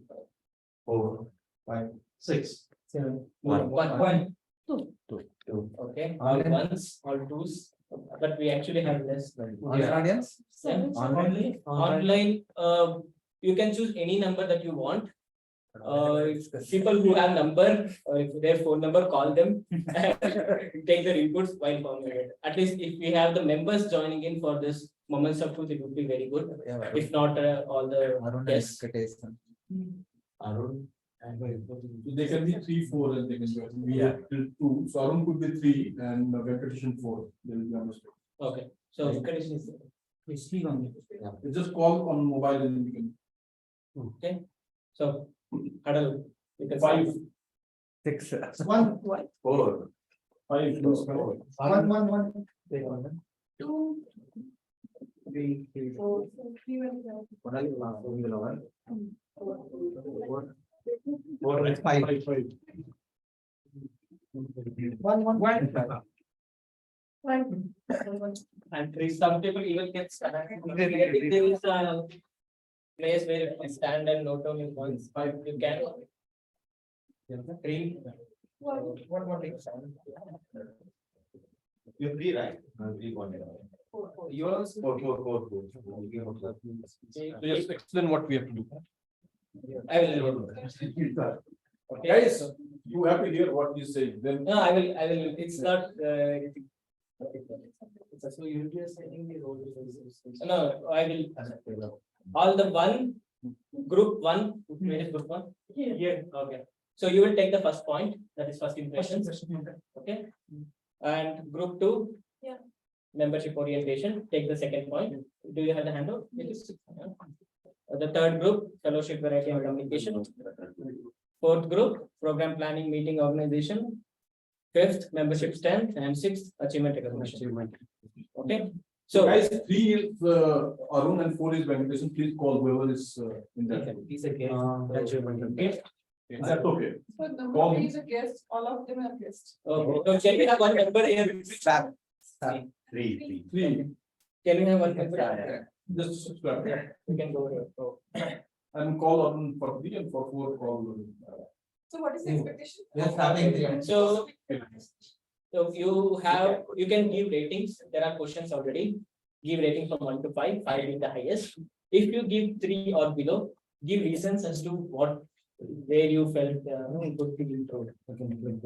4, 5, 6, 7, 1, 1. 2. Okay, all ones, all twos, but we actually have less. Online audience? Yeah. Online? Online, you can choose any number that you want. People who have number, if their phone number, call them, take their inputs while forming it. At least if we have the members joining in for this moments of truth, it would be very good. Yeah, If not, all the guests. Arun. They can be 3, 4, and they can join. We have till 2. So Arun could be 3 and Venkateshan 4. They will be on the stage. Okay, so Venkateshan is we speak on it. You just call on mobile and we can. Okay, so Huddle, you can 5, 6. 1, 4. 5, 1, 1, 1. 2, 3, 4, 3, 1, 4, 5. 1, 1, 1. 1. and some people even get stuck. There is a place where you can stand and note down your points, but you can. 3. What takes time? You're 3, right? 3, 1. Yours. 4, 4, 4, 4. So just explain what we have to do. I will. Okay. Guys, you have to hear what we say. Then No, I will. It's not. So you'll be assigning the role. No, I will. All the one, group one, where is group one? Here, okay. So you will take the first point, that is first impressions, okay? And group two? Yeah. Membership orientation, take the second point. Do you have the handout? Yes. The third group, fellowship, variety and communication. Fourth group, program planning, meeting organization. Fifth, membership strength, and sixth, achievement recognition. Okay, So so guys, 3 is Arun and 4 is Venkatesan. Please call whoever is in that. He's a guest. okay. Is that okay? So the Call one me. is a guest, all of them are guests. Okay, so can we have one member here? Three. 3. Can we have one member? Just subscribe. You can go here. Oh. And call Arun for 3 and for 4 call. So what is the expectation? We are starting the. So, you can give ratings. There are questions already. Give rating from 1 to 5, 5 being the highest. If you give 3 or below, give reasons as to where you felt good to improve.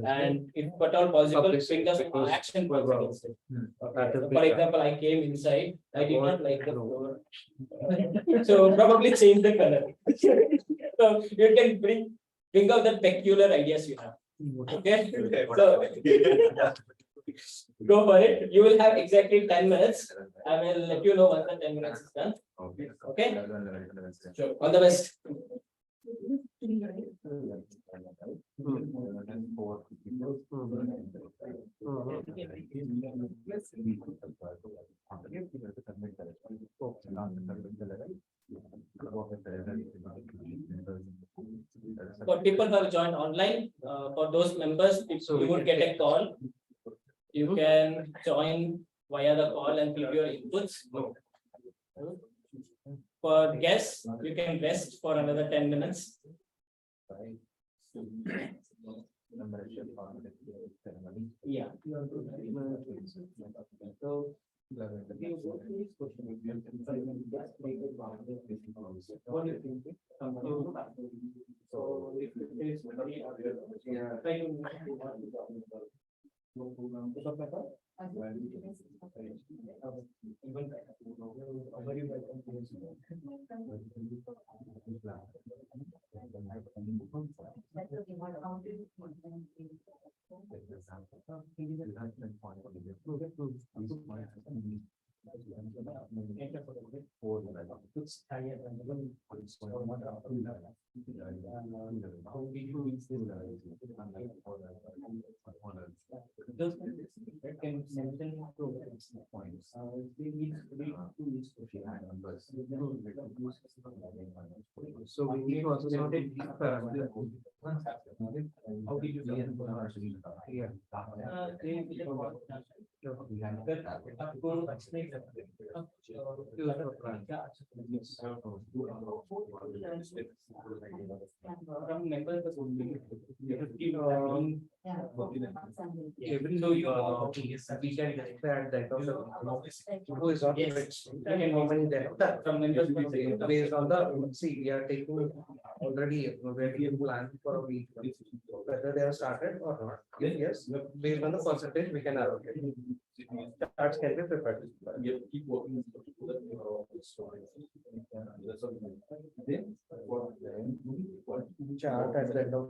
And if at all possible, bring us action points against it. For example, I came inside, I did not like the floor. So probably change the color. So you can bring out the peculiar ideas you have. Okay, so go for it. You will have exactly 10 minutes. I will let you know once the 10 minutes is done. Okay. Sure. All the best. For people who have joined online, for those members, if you would get a call, you can join via the call and give your inputs. For guests, you can rest for another 10 minutes. Yeah. So, what do you think? So, if it is So we need to also note it. How did you yeah. Every we can expect that who is on how many there based on the see we are taking already very plan for a week whether they have started or not. If yes, based on the percentage we can allocate. Charts can be prepared. Keep working. Chart at the end of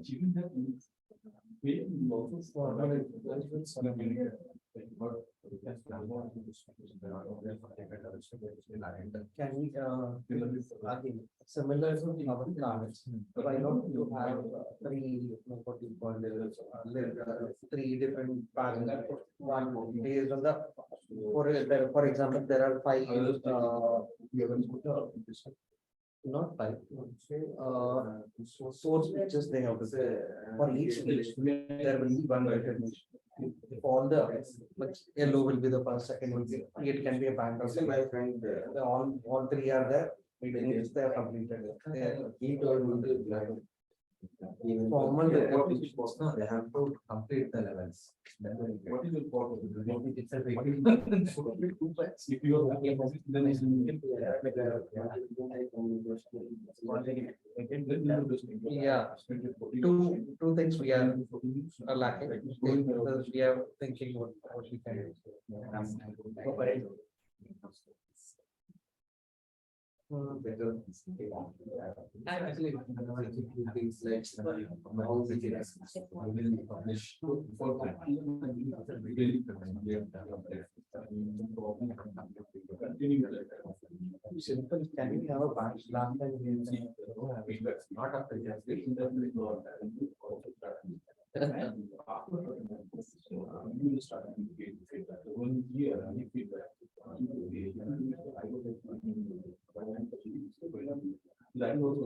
Achieving that can we again similar to our plans, why not you have three what you call three different panels, one based on the for example there are 5 not 5 source pictures they have to say for each page there will be one recognition. All the yellow will be the first, second will be it can be a band of all 3 are there. Meetings they are completed. formal repetitions, no, they have to complete the levels. What is your part of it? It's a big. If you are okay, then it's Yeah, two things we are lacking. Because we are thinking what we can do. Actually, things like how we can publish simple. Can we have a batch last time? Not after you start feedback. 1 year, feedback. That was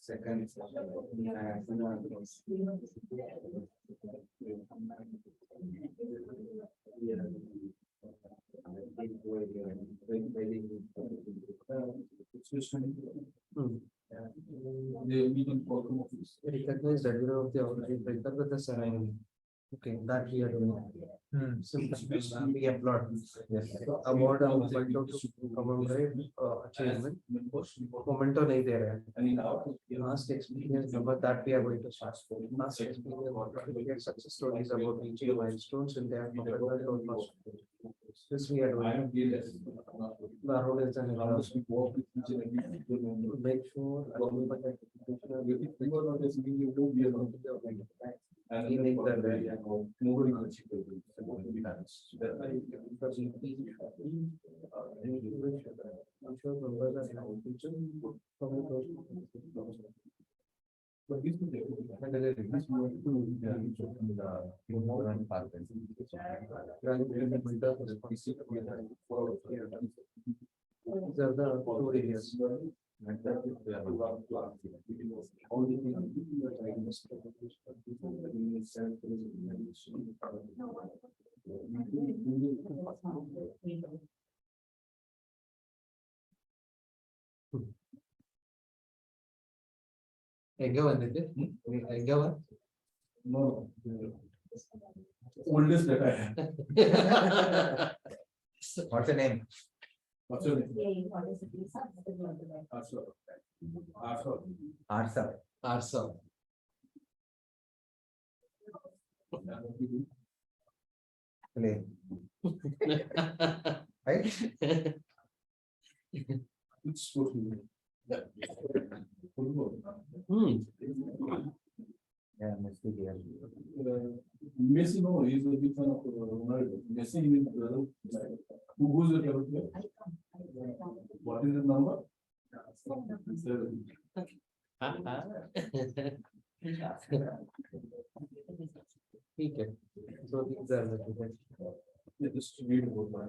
second. Recognize the leader of the organization with the surrounding. Okay, that we are doing. We applaud. Award of momentum to commemorate achievement. Momentum nahi de rahe. Last experience number that we are going to start. Last experience we get success stories about reaching milestones in their professional. This we are doing. The role is an make sure and we make the these are the two areas. no oldest that I have. What's the name? What's your name? Arsa. Arsa. Play. Right? It's supposed to be. Yeah, Messi here. Messi, no, he's a big fan of Ronaldo. Messi, who goes your favorite player? What is the number? 7. Okay. So these are the two. Just read about my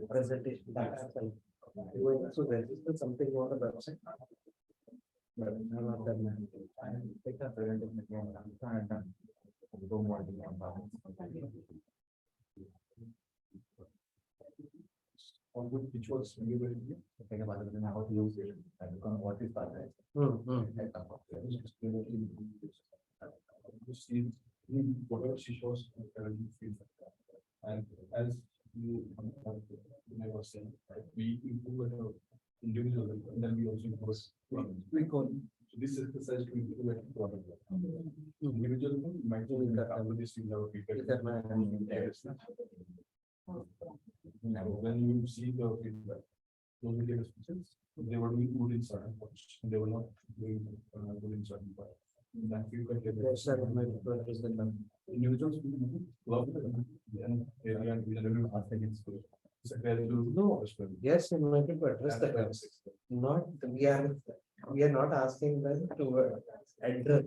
Presentation. So register something on the website. But none of them. I take a presentation again. I'm done. Go more than which was you will think about it and how to use it and what is that. Whatever she shows, and as you never saying, we improve at our individual level, and then we also improve. We call so this exercise to improve at product level. Individual level, might after this you have feedback. When you see the feedback, those will get responses. They were doing good in certain parts, they were not doing good in certain parts. That you can get. individuals work with them, and we are asked against it. No. Yes, invited to address the class. Not, we are not asking them to address.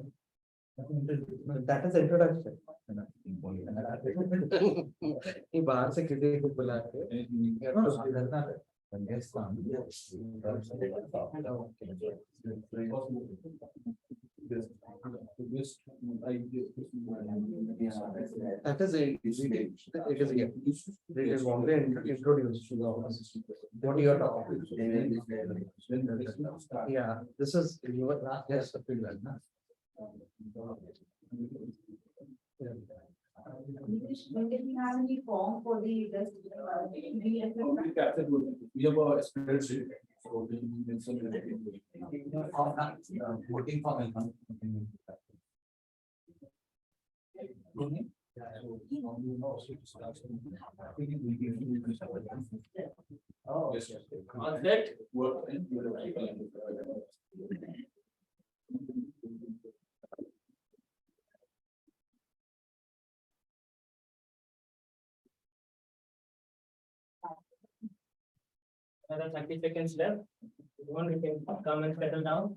That is introduction. ये बाहर से किसी को बुला के that is it. It is here. They just want to introduce to the office. What you are talking. Yeah, this is yes. When did we have any form for the We have a spreadsheet. So we mentioned voting for Oh, yes, on that, work. another 30 seconds left. If you want, we can come and settle down.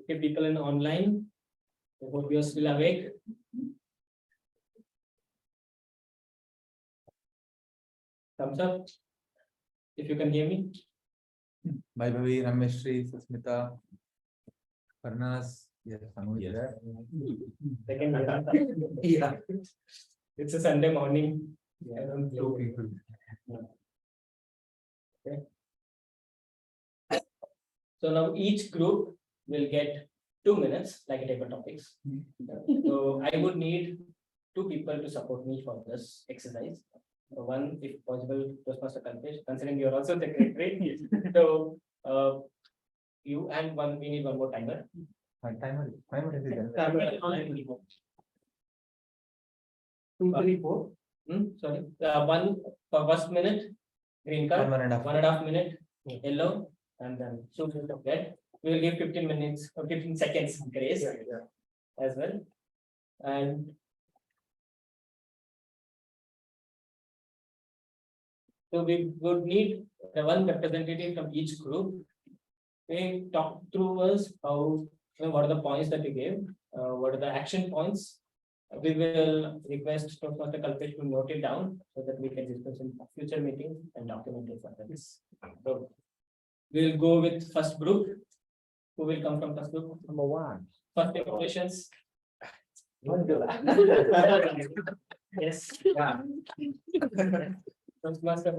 Okay, people in online, I hope you're still awake. Thumbs up if you can hear me. Vaibhavi, Rameshri, Susmita, Parnas, yes, Anu is there. Second, yeah, it's a Sunday morning. Yeah, Two people. Okay. So now each group will get 2 minutes, like a table topics. So I would need 2 people to support me for this exercise. One, if possible, Toastmaster Kalpesh, considering you're also the secretary. So you and one, we need one more timer. Timer is there. Timer. 2, 3, 4. Sorry, one for first minute, green card, 1.5 minute, yellow, and then 2 minutes of red. We will give 15 minutes or 15 seconds grace as well. And so we would need one representative from each group. They talk through us how, what are the points that we gave, what are the action points. We will request Toastmaster Kalpesh to note it down so that we can discuss in future meetings and document it further. So we'll go with first group. Who will come from first group? Number 1. First impressions. Yes. Yeah. Toastmaster,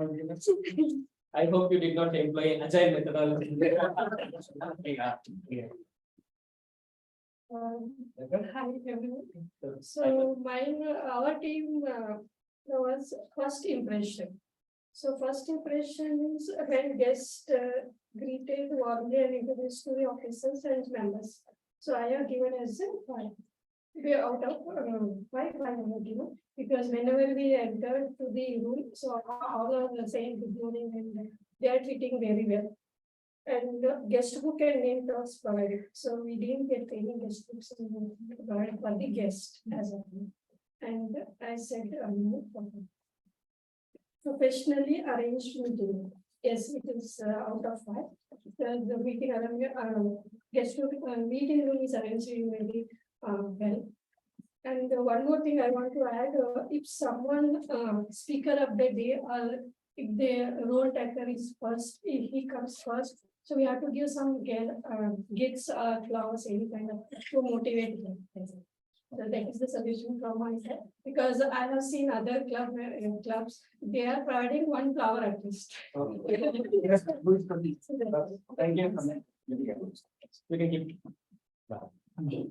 I hope you did not employ agile methodology. Yeah. Hi everyone. So our team was first impression. So first impression is when guest greeted, warmly and introduced to the officers and members. So I have given as a 5. We are out of 5 I have given, because whenever we enter to the room, so all are saying good morning and they are treating very well. And guest book and name was provided. So we didn't get any guest books provided for the guest as of now. And I said, professionally arranged meeting. Yes, it is out of 5. The meeting guest room, meeting room is arranged very well. And one more thing I want to add, if someone speaker of the day or if the role taker is first, if he comes first, so we have to give some gifts or flowers, any kind of to motivate him. So that is the solution from my side, because I have seen other clubs, they are providing 1 flower at least. Thank you. We can keep.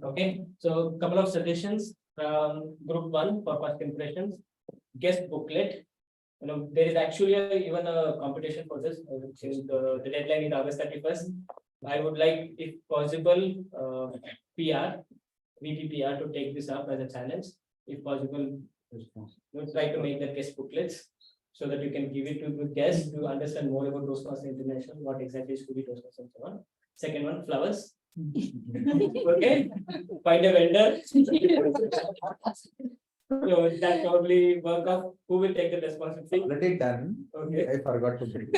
Okay, so couple of suggestions from group 1 for first impressions. Guest booklet. There is actually even a competition for this. The deadline is August 31st. I would like, if possible, VP PR to take this up as a challenge. If possible, we'll try to make the guest booklets so that you can give it to good guests to understand more about Toastmasters International, what exactly is Toastmasters and so on. Second one, flowers. Okay, find a vendor. So that probably work out. Who will take the responsibility? Already done. Okay. I forgot to print.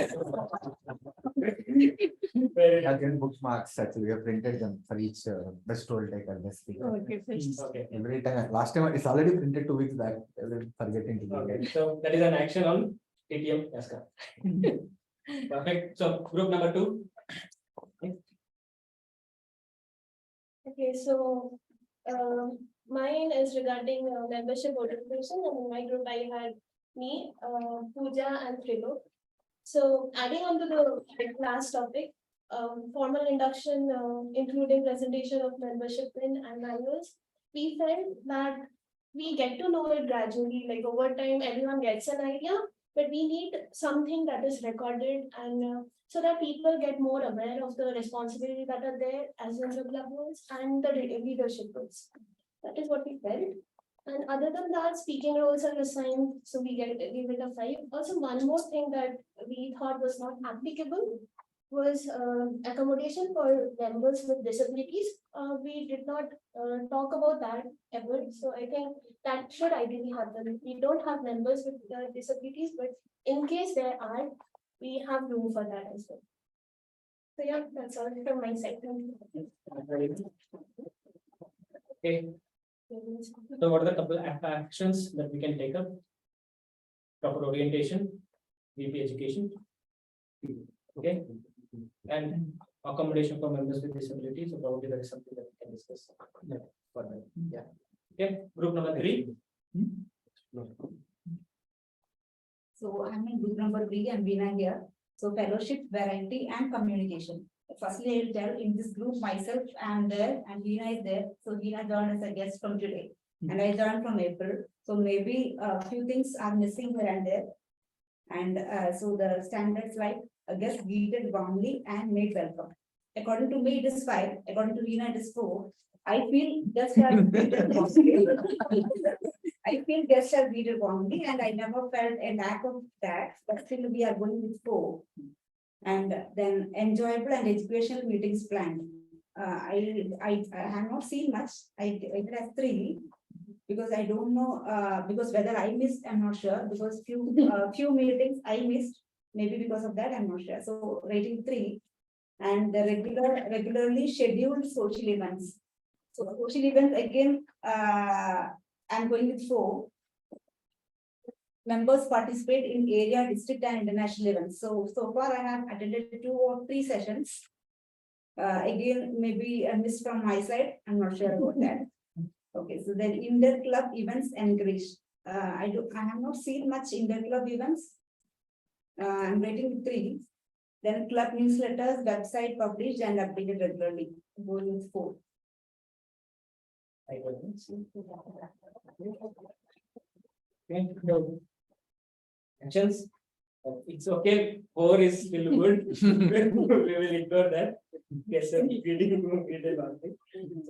Again, bookmarks, actually, we have printed them for each best role taker, best speaker. Okay. Every time, last time it's already printed 2 weeks back, I'm forgetting to do Okay, it. so that is an action on TTM Yaska. Perfect. So group number 2. Okay, so mine is regarding membership notification, and in my group I had me, Pooja and Trilo. So adding on to the last topic, formal induction, including presentation of membership pin and manuals, we felt that we get to know it gradually, like over time, everyone gets an idea, but we need something that is recorded and so that people get more aware of the responsibility that are there as in the club roles and the leadership roles. That is what we felt. And other than that, speaking roles are assigned, so we give it a 5. Also, one more thing that we thought was not applicable was accommodation for members with disabilities. We did not talk about that ever, so I think that should ideally happen. We don't have members with disabilities, but in case there are, we have room for that as well. So yeah, that's all from my side. Okay. So what are the couple of actions that we can take up? Proper orientation, VP education. Okay. And accommodation for members with disabilities. So probably that is something that we can discuss further. Yeah. Okay. Group number 3. So I'm in group number 3 and Veena here. So fellowship, variety and communication. Firstly, I'll tell in this group myself I'm there and Veena is there. So Veena joined as a guest from today and I joined from April. So maybe a few things are missing here and there. And so the standards like a guest greeted warmly and made welcome. According to me, it is 5. According to Veena, it is 4. I feel guests are greeted warmly. I feel guests are greeted warmly and I never felt a lack of that, but still we are going with 4. And then enjoyable and educational meetings planned. I have not seen much. I it has 3 because I don't know because whether I missed, I'm not sure, because few meetings I missed, maybe because of that I'm not sure. So rating 3. And the regularly scheduled social events. So social events again, I'm going with 4. Members participate in area, district and international events. So far I have attended 2 or 3 sessions. Again, maybe a miss from my side. I'm not sure about that. Okay, so then inter-club events encouraged. I have not seen much inter-club events. I'm rating 3. Then club newsletters, website published and updated regularly. Going with 4. Okay. Actions. It's okay. 4 is still good. We will ignore that. Yes, sir.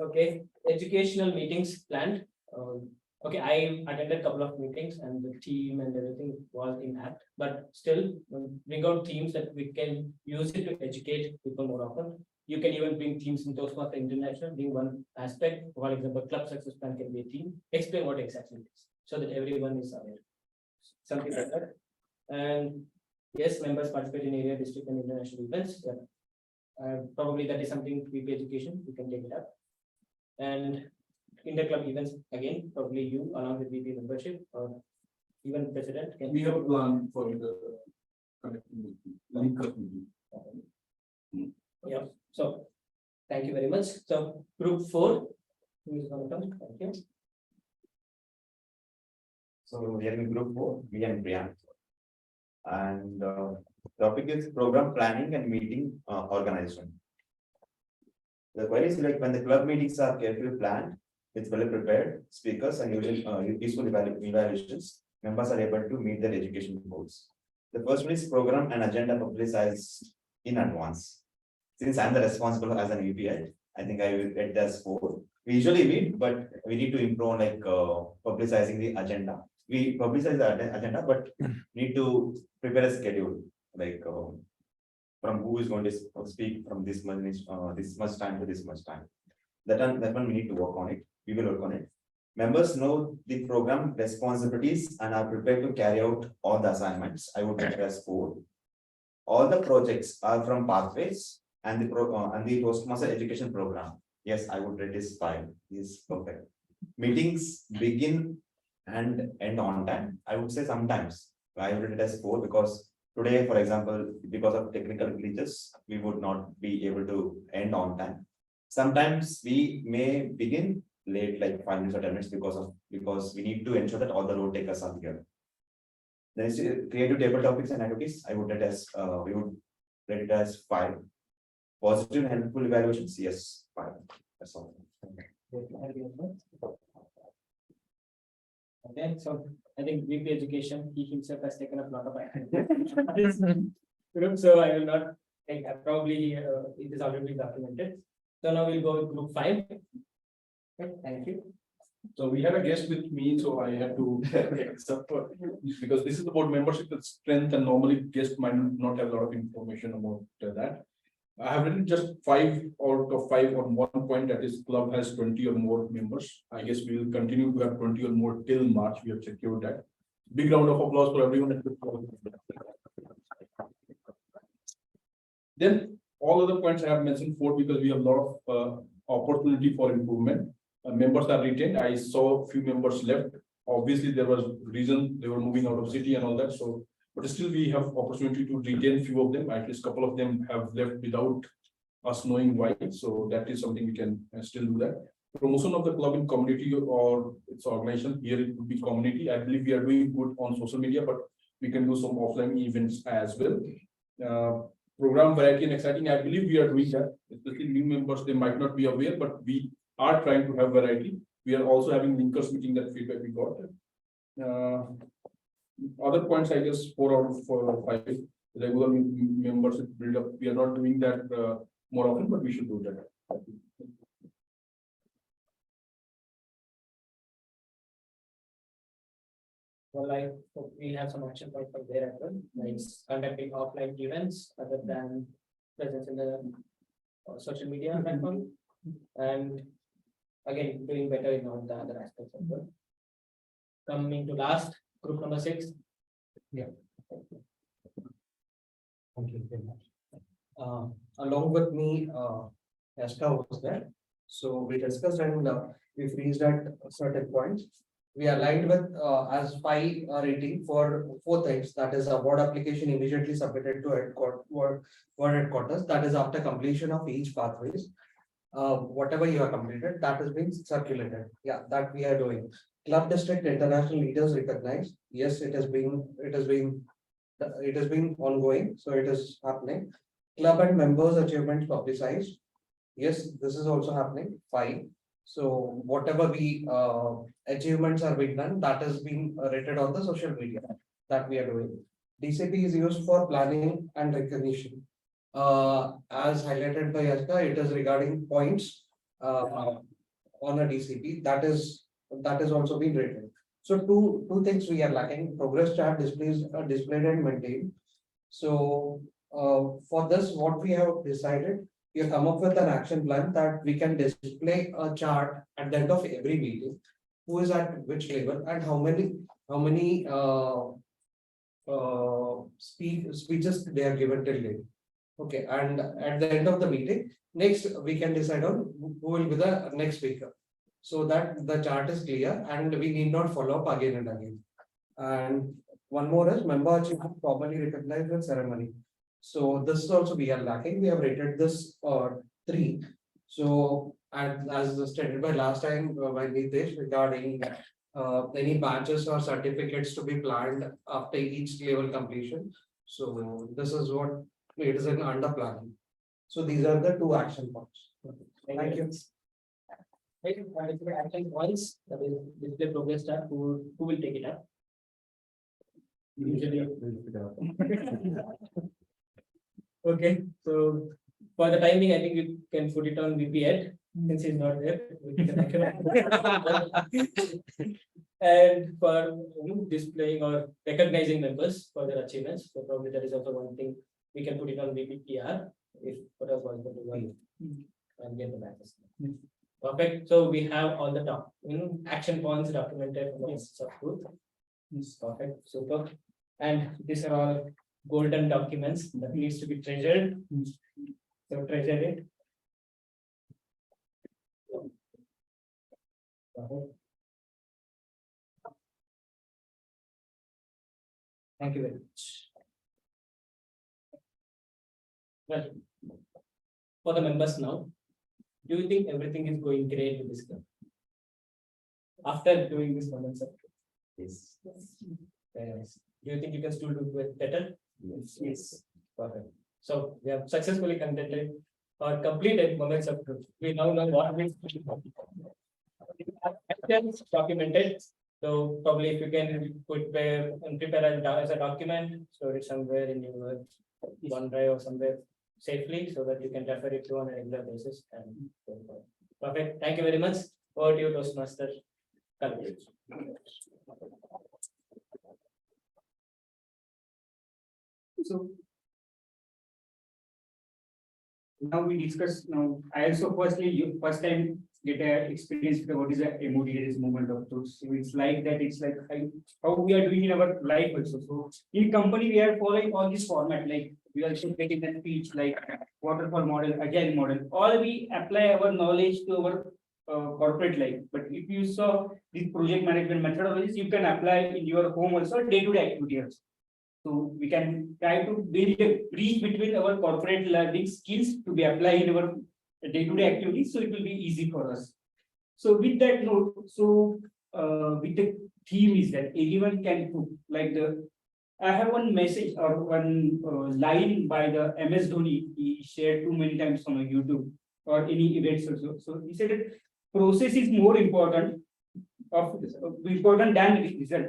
Okay. Educational meetings planned. Okay, I attended a couple of meetings and the team and everything was intact, but still bring out themes that we can use it to educate people more often. You can even bring themes in Toastmasters International, bring one aspect. For example, club success plan can be a theme. Explain what exactly it is so that everyone is aware. Something like that. And yes, members participate in area, district and international events. Yeah. Probably that is something VP education, you can take it up. And inter-club events, again, probably you along with VP membership or even president. We have a plan for the link up. Yeah, so thank you very much. So group 4, who is going to come? Thank you. So we are in group 4, me and Priyank. And topic is program planning and meeting organization. The query is like when the club meetings are carefully planned, with well prepared speakers and useful evaluations, members are able to meet their education goals. The first one is program and agenda publicized in advance. since I'm the responsible as an API, I think I will get as 4. We usually meet, but we need to improve on like publicizing the agenda. We publicize the agenda, but need to prepare a schedule, like from who is going to speak from this much time to this much time. That one we need to work on it. We will work on it. Members know the program responsibilities and are prepared to carry out all the assignments. I would take as 4. All the projects are from Pathways and the Toastmaster education program. Yes, I would rate this 5. Is perfect. Meetings begin and end on time. I would say sometimes I would rate it as 4 because today, for example, because of technical glitches, we would not be able to end on time. Sometimes we may begin late, like 5 minutes or 10 minutes, because we need to ensure that all the road takers are here. Then creative table topics and activities, I would rate as we would rate it as 5. Positive and helpful evaluations, yes, 5. That's all. Okay, so I think VP Education, he himself has taken up a lot of this group, so I will not take, probably it is already documented. So now we'll go with group 5. Okay, thank you. So we have a guest with me, so I have to accept because this is about membership with strength, and normally guests might not have a lot of information about that. I have written just 5 out of 5 on one point, that is club has 20 or more members. I guess we will continue to have 20 or more till March. We have secured that. Big round of applause for everyone. Then all other points I have mentioned 4 because we have a lot of opportunity for improvement. Members are retained. I saw a few members left. Obviously, there was reason they were moving out of city and all that. So, but still we have opportunity to retain few of them. At least a couple of them have left without us knowing why. So that is something we can still do that. Promotion of the club in community or its organization. Here it would be community. I believe we are doing good on social media, but we can do some offline events as well. Program variety and exciting. I believe we are doing that. Especially new members, they might not be aware, but we are trying to have variety. We are also having linkers meeting, that feedback we got. Other points, I guess 4 out of 5. Regular membership build up. We are not doing that more often, but we should do that. Well, I hope we'll have some action point from there as well, like conducting offline events other than presence in the social media platform, and again doing better in all the other aspects as well. Coming to last, group number 6. Yeah. Thank you very much. Along with me, Esther was there. So we discussed and we freezed at certain points. We aligned with as 5 rating for 4 things. That is a word application immediately submitted to word headquarters. That is after completion of each pathways. Whatever you have completed, that has been circulated. Yeah, that we are doing. Club district international leaders recognized. Yes, it has been ongoing, so it is happening. Club and members achievements publicized. Yes, this is also happening. 5. So whatever we achievements are being done, that is being rated on the social media that we are doing. DCP is used for planning and recognition. As highlighted by Yaska, it is regarding points on a DCP that is also being rated. So two things we are lacking. Progress chart displayed and maintained. So for this, what we have decided, we have come up with an action plan that we can display a chart at the end of every meeting, who is at which level and how many speeches they are given till date. Okay, and at the end of the meeting, next we can decide on who will be the next speaker, so that the chart is clear and we need not follow up again and again. And one more is member achievement formally recognized with ceremony. So this is also we are lacking. We have rated this 3. So and as stated by last time by Nitesh regarding any badges or certificates to be planned after each level completion. So this is what it is in under planning. So these are the 2 action points. Thank you. Action points, that is display progress chart. Who will take it up? Usually. Okay, so For the timing, I think you can put it on VP Ed, since he's not there. And for displaying or recognizing members for their achievements, so probably that is also one thing we can put it on VPPR if what else was going to work and get the matches. Perfect. So we have all the action points documented in the subgroup. Perfect. Super. And these are all golden documents that needs to be treasured. So treasure it. Thank you very much. Well, for the members now, do you think everything is going great with this club? After doing this moment, sir? Yes. Very nice. Do you think you can still do it better? Yes. Perfect. So we have successfully conducted or completed moments of truth. We now know what we actions documented. So probably if you can prepare as a document, store it somewhere in your OneDrive or somewhere safely so that you can refer it to on a regular basis. And perfect. Thank you very much. Over to you, Toastmaster. So now we discuss. Now I also first time get a experience with what is a MOD, that is movement of truth. So it's like that. It's like how we are doing in our life also. So in company we are following all this format. Like we are getting a speech like waterfall model, agile model. All we apply our knowledge to our corporate life. But if you saw these project management methodologies, you can apply in your home also, day-to-day activities. So we can try to build a bridge between our corporate learning skills to be applied in our day-to-day activities. So it will be easy for us. So with that note, with the theme is that anyone can cook. Like I have one message or one line by the MS Dhoni. He shared too many times on YouTube or any events also. So he said that process is more important than result.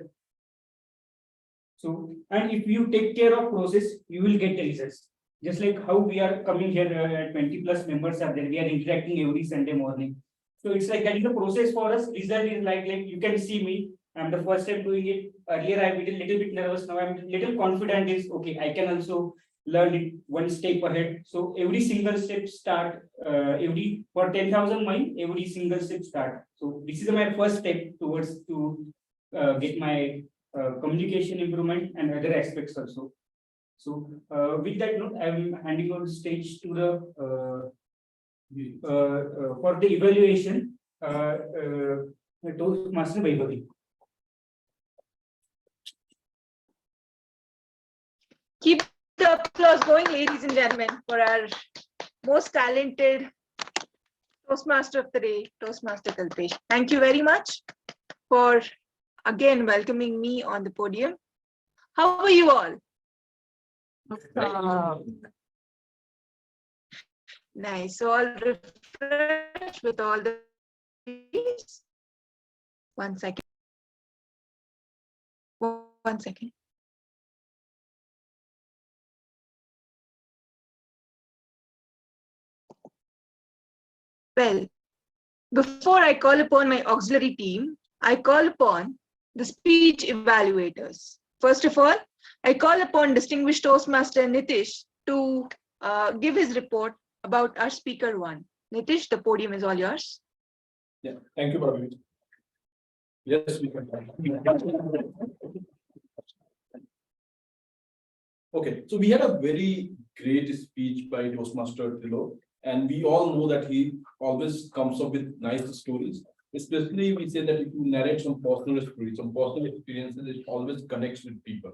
So, and if you take care of process, you will get the results. Just like how we are coming here, 20+ members are there. We are interacting every Sunday morning. So it's like that is the process for us. Result is like you can see me. I'm the first time doing it. Earlier I was a little bit nervous. Now I'm a little confident. Is okay. I can also learn it one step ahead. So every single step start. For 10,000 mind, every single step start. So this is my first step towards to get my communication improvement and other aspects also. So with that note, I am handing over the stage to the for the evaluation Toastmaster Vaibhavi. Keep the applause going, ladies and gentlemen, for our most talented Toastmaster of the day, Toastmaster Kalpesh. Thank you very much for again welcoming me on the podium. How are you all? Nice. So I'll refresh with all the. One second. One second. Well, before I call upon my auxiliary team, I call upon the speech evaluators. First of all, I call upon distinguished Toastmaster Nitish to give his report about our speaker one. Nitish, the podium is all yours. Yeah, thank you, Praveen. Yes, we can. Okay, so we had a very great speech by Toastmaster Trilok, and we all know that he always comes up with nice stories. Especially, we say that if you narrate some personal stories, some personal experiences, it always connects with people.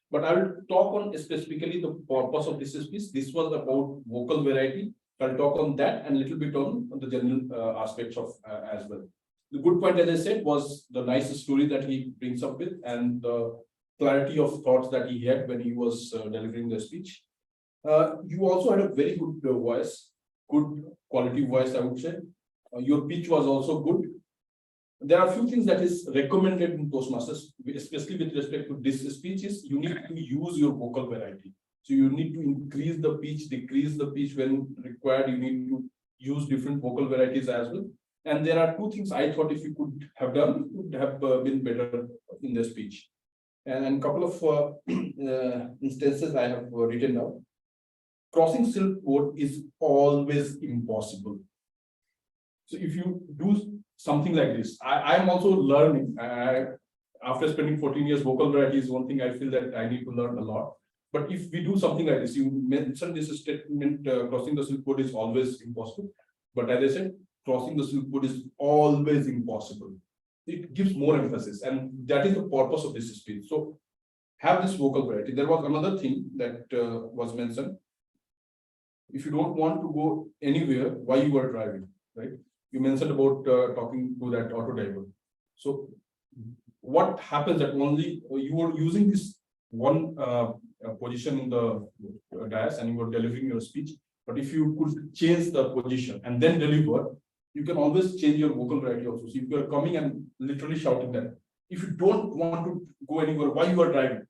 But I will talk on specifically the purpose of this speech. This was about vocal variety. I'll talk on that and a little bit on the general aspects of as well. The good point, as I said, was the nice story that he brings up with and the clarity of thoughts that he had when he was delivering the speech. You also had a very good voice, good quality voice, I would say. Your pitch was also good. There are a few things that is recommended in Toastmasters, especially with respect to this speech, is you need to use your vocal variety. So you need to increase the pitch, decrease the pitch when required. You need to use different vocal varieties as well. And there are two things I thought if you could have done, it would have been better in the speech. And a couple of instances I have written down. Crossing silk board is always impossible. So if you do something like this, I am also learning. After spending 14 years, vocal variety is one thing I feel that I need to learn a lot. But if we do something like this, you mentioned this statement, crossing the silk board is always impossible. But as I said, crossing the silk board is always impossible. It gives more emphasis, and that is the purpose of this speech. So have this vocal variety. There was another thing that was mentioned. If you don't want to go anywhere, why you are driving, right? You mentioned about talking to that auto driver. So what happens that only you are using this one position in the dais and you are delivering your speech. But if you could change the position and then deliver, you can always change your vocal variety also. So if you are coming and literally shouting that, if you don't want to go anywhere, why you are driving?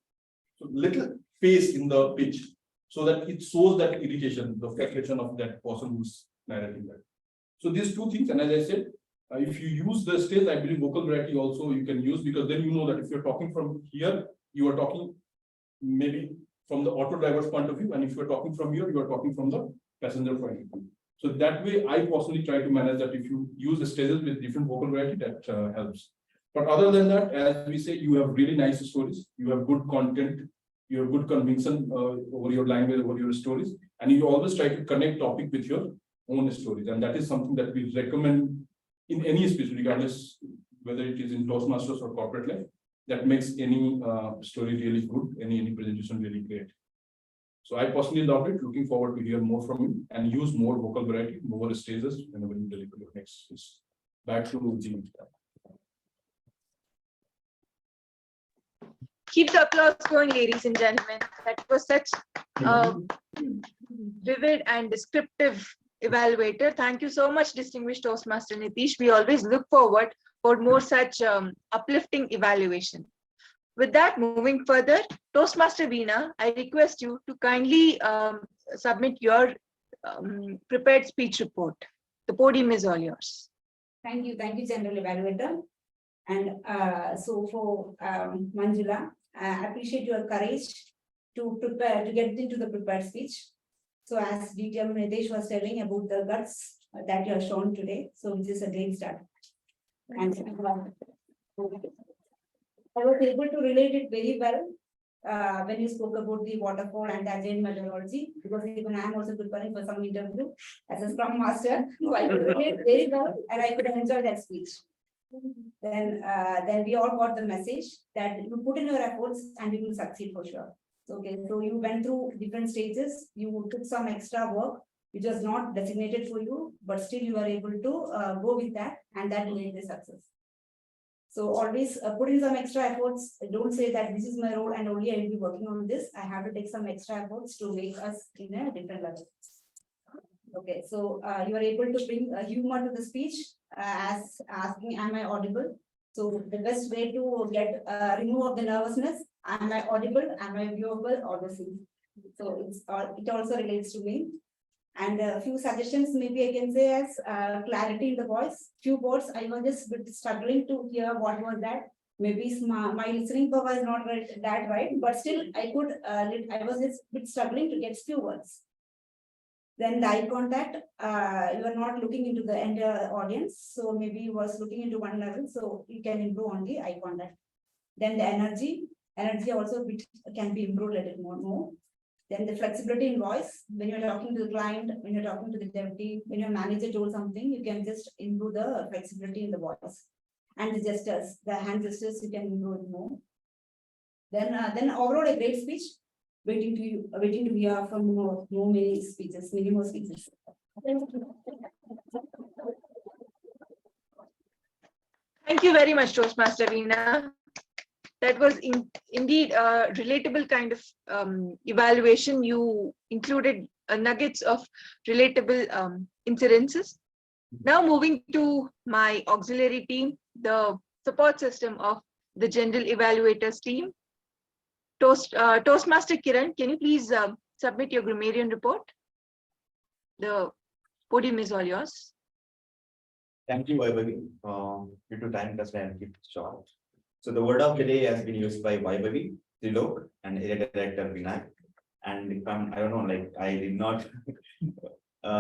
So little pace in the pitch so that it shows that irritation, the frustration of that person who's narrating that. So these two things, and as I said, if you use the stage, I believe vocal variety also you can use, because then you know that if you're talking from here, you are talking maybe from the auto driver's point of view, and if you're talking from here, you are talking from the passenger point of view. So that way, I personally try to manage that. If you use the stages with different vocal variety, that helps. But other than that, as we say, you have really nice stories, you have good content, you have good conviction over your language, over your stories, and you always try to connect topic with your own stories. And that is something that we recommend in any speech, regardless whether it is in Toastmasters or corporate life, that makes any story really good, any presentation really great. So I personally loved it. Looking forward to hear more from you and use more vocal variety, more stages whenever you deliver your next speech. Back to Jimmy. Keep the applause going, ladies and gentlemen. That was such a vivid and descriptive evaluator. Thank you so much, distinguished Toastmaster Nitish. We always look forward for more such uplifting evaluation. With that, moving further, Toastmaster Veena, I request you to kindly submit your prepared speech report. The podium is all yours. Thank you, General Evaluator. And so for Manjula, I appreciate your courage to prepare, to get into the prepared speech. So as DTM Nitish was telling about the guts that you have shown today, so this is a great start. And I was able to relate it very well when you spoke about the waterfall and the agile methodology, because even I am also preparing for some interview as a Scrum Master, so I could relate very well and I could enjoy that speech. Then we all got the message that you put in your efforts and you will succeed for sure. So, okay, so you went through different stages, you took some extra work, which was not designated for you, but still you are able to go with that, and that made the success. So always put in some extra efforts. Don't say that this is my role and only I will be working on this. I have to take some extra efforts to make us in a different level. Okay, so you are able to bring humor to the speech as asking, am I audible? So the best way to get remove the nervousness, am I audible, am I viewable, all the things. So it also relates to me. And a few suggestions, maybe I can say as clarity in the voice. Few words I was just a bit struggling to hear what was that. Maybe my listening power is not that right, but still I could. I was just a bit struggling to get few words. Then the eye contact, you are not looking into the entire audience, so maybe you was looking into one level, so you can improve on the eye contact. Then the energy also can be improved a little more. Then the flexibility in voice, when you're talking to the client, when you're talking to the deputy, when your manager told something, you can just improve the flexibility in the voice. And the gestures, the hand gestures, you can improve more. Then overall a great speech. Waiting to hear from many more speeches. Thank you very much, Toastmaster Veena. That was indeed a relatable kind of evaluation. You included nuggets of relatable incidences. Now moving to my auxiliary team, the support system of the General Evaluators team. Toastmaster Kiran, can you please submit your grammarian report. The podium is all yours. Thank you, Vaibhavi. Due to time constraint, I'll keep it short. So the word of the day has been used by Vaibhavi, Trilok, and area director Vinayak. And if I don't know, like I did not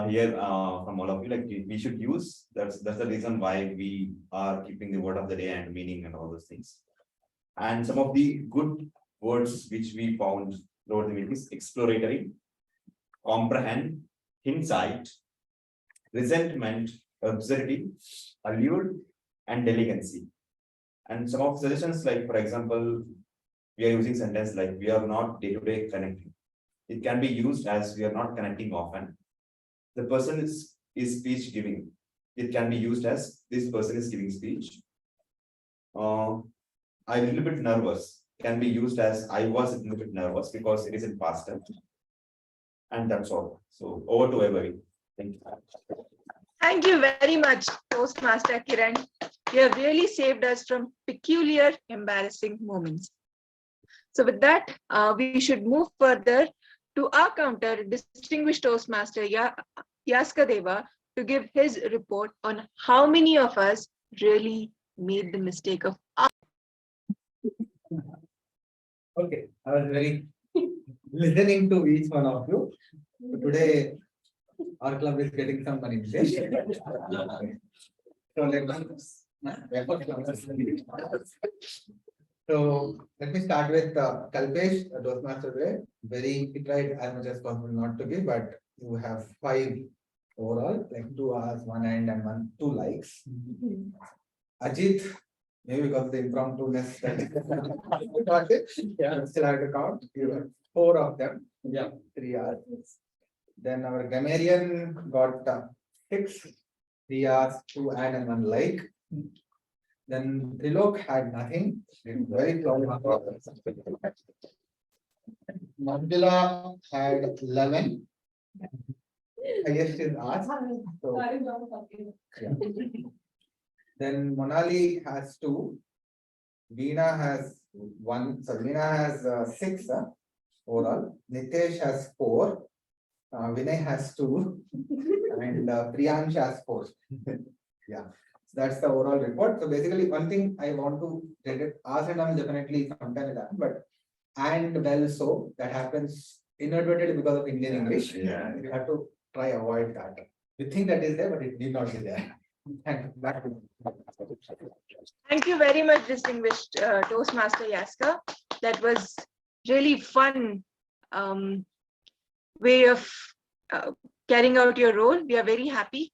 hear from all of you, like we should use. That's the reason why we are keeping the word of the day and meaning and all those things. And some of the good words which we found throughout the meeting is exploratory, comprehend, insight, resentment, absurdity, allure, and delicacy. And some of the suggestions, like for example, we are using sentence like we are not day-to-day connecting. It can be used as we are not connecting often. The person is speech giving. It can be used as this person is giving speech. I'm a little bit nervous. Can be used as I was a little bit nervous because it is in past tense. And that's all. So over to everybody. Thank you. Thank you very much, Toastmaster Kiran. You have really saved us from peculiar, embarrassing moments. So with that, we should move further to our counter, distinguished Toastmaster Yaskadeva, to give his report on how many of us really made the mistake of. Okay, I was very listening to each one of you. So today, our club is getting some money. So let me start with Kalpesh, Toastmaster today. He tried as much as possible not to give, but you have 5 overall, like 2 hours, 1 end and 2 likes. Ajit, maybe because of the impromptu-ness that you got it. Yeah, still have to count. You have 4 of them. Yeah, 3 hours. Then our grammarian got 6, 3 hours, 2 and 1 like. Then Trilok had nothing. Very proud. Manjula had 11. Highest is ours. So, yeah. Then Monali has 2. Veena has 1. So Veena has 6 overall. Nitesh has 4. Vinay has 2. And Priyansh has 4. Yeah. That's the overall report. So basically, one thing I want to ask it on definitely sometimes that, but and well, so that happens inadvertently because of Indian English. Yeah. You have to try avoid that. We think that is there, but it did not be there. Thank you very much, distinguished Toastmaster Yaska. That was really fun way of carrying out your role. We are very happy.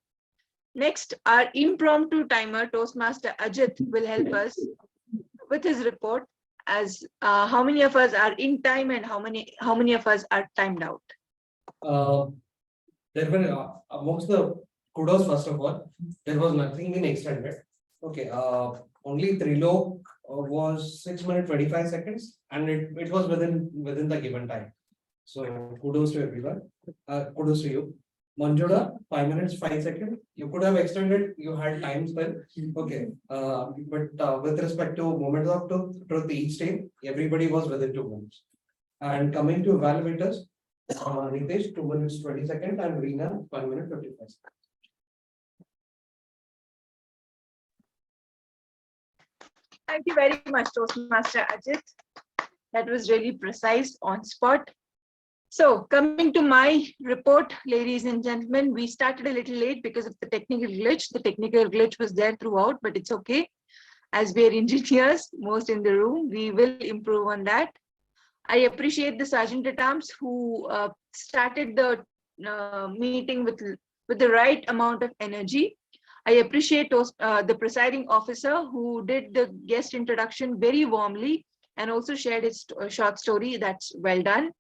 Next, our impromptu timer, Toastmaster Ajit, will help us with his report as how many of us are in time and how many of us are timed out. There were amongst the kudos, first of all, there was nothing in extended. Okay, only Trilok was 6 minutes 25 seconds, and it was within the given time. So kudos to everyone. Kudos to you. Manjuda, 5 minutes 5 seconds. You could have extended. You had time spell. Okay, but with respect to moments of truth each time, everybody was within 2 minutes. And coming to evaluators, Nitesh 2 minutes 20 seconds and Veena 1 minute 55 seconds. Thank you very much, Toastmaster Ajit. That was really precise, on spot. So coming to my report, ladies and gentlemen, we started a little late because of the technical glitch. The technical glitch was there throughout, but it's okay. As we are engineers, most in the room, we will improve on that. I appreciate the Sergeant at Arms who started the meeting with the right amount of energy. I appreciate the presiding officer who did the guest introduction very warmly and also shared his short story. That's well done.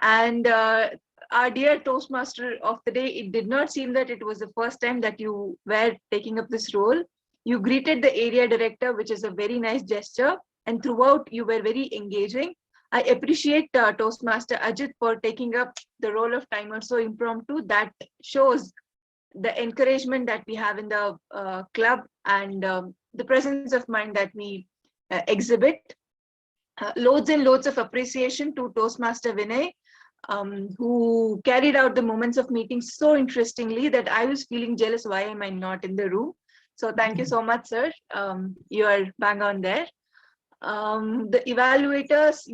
And our dear Toastmaster of the day, it did not seem that it was the first time that you were taking up this role. You greeted the area director, which is a very nice gesture. And throughout, you were very engaging. I appreciate Toastmaster Ajit for taking up the role of timer so impromptu. That shows the encouragement that we have in the club and the presence of mind that we exhibit. Loads and loads of appreciation to Toastmaster Vinay. who carried out the moments of meeting so interestingly that I was feeling jealous. Why am I not in the room? So thank you so much, sir. You are bang on there. The evaluators,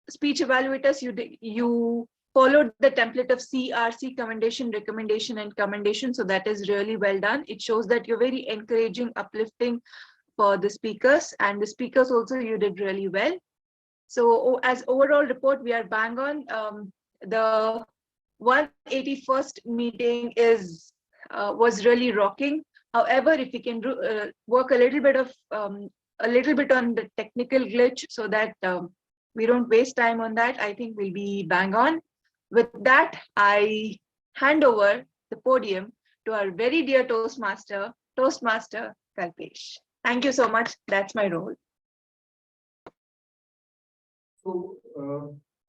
speech evaluators, you followed the template of CRC, commendation, recommendation, and commendation. So that is really well done. It shows that you're very encouraging, uplifting for the speakers, and the speakers also you did really well. So as overall report, we are bang on. The 181st meeting was really rocking. However, if we can work a little bit on the technical glitch so that we don't waste time on that, I think we'll be bang on. With that, I hand over the podium to our very dear Toastmaster Kalpesh. Thank you so much. That's my role. So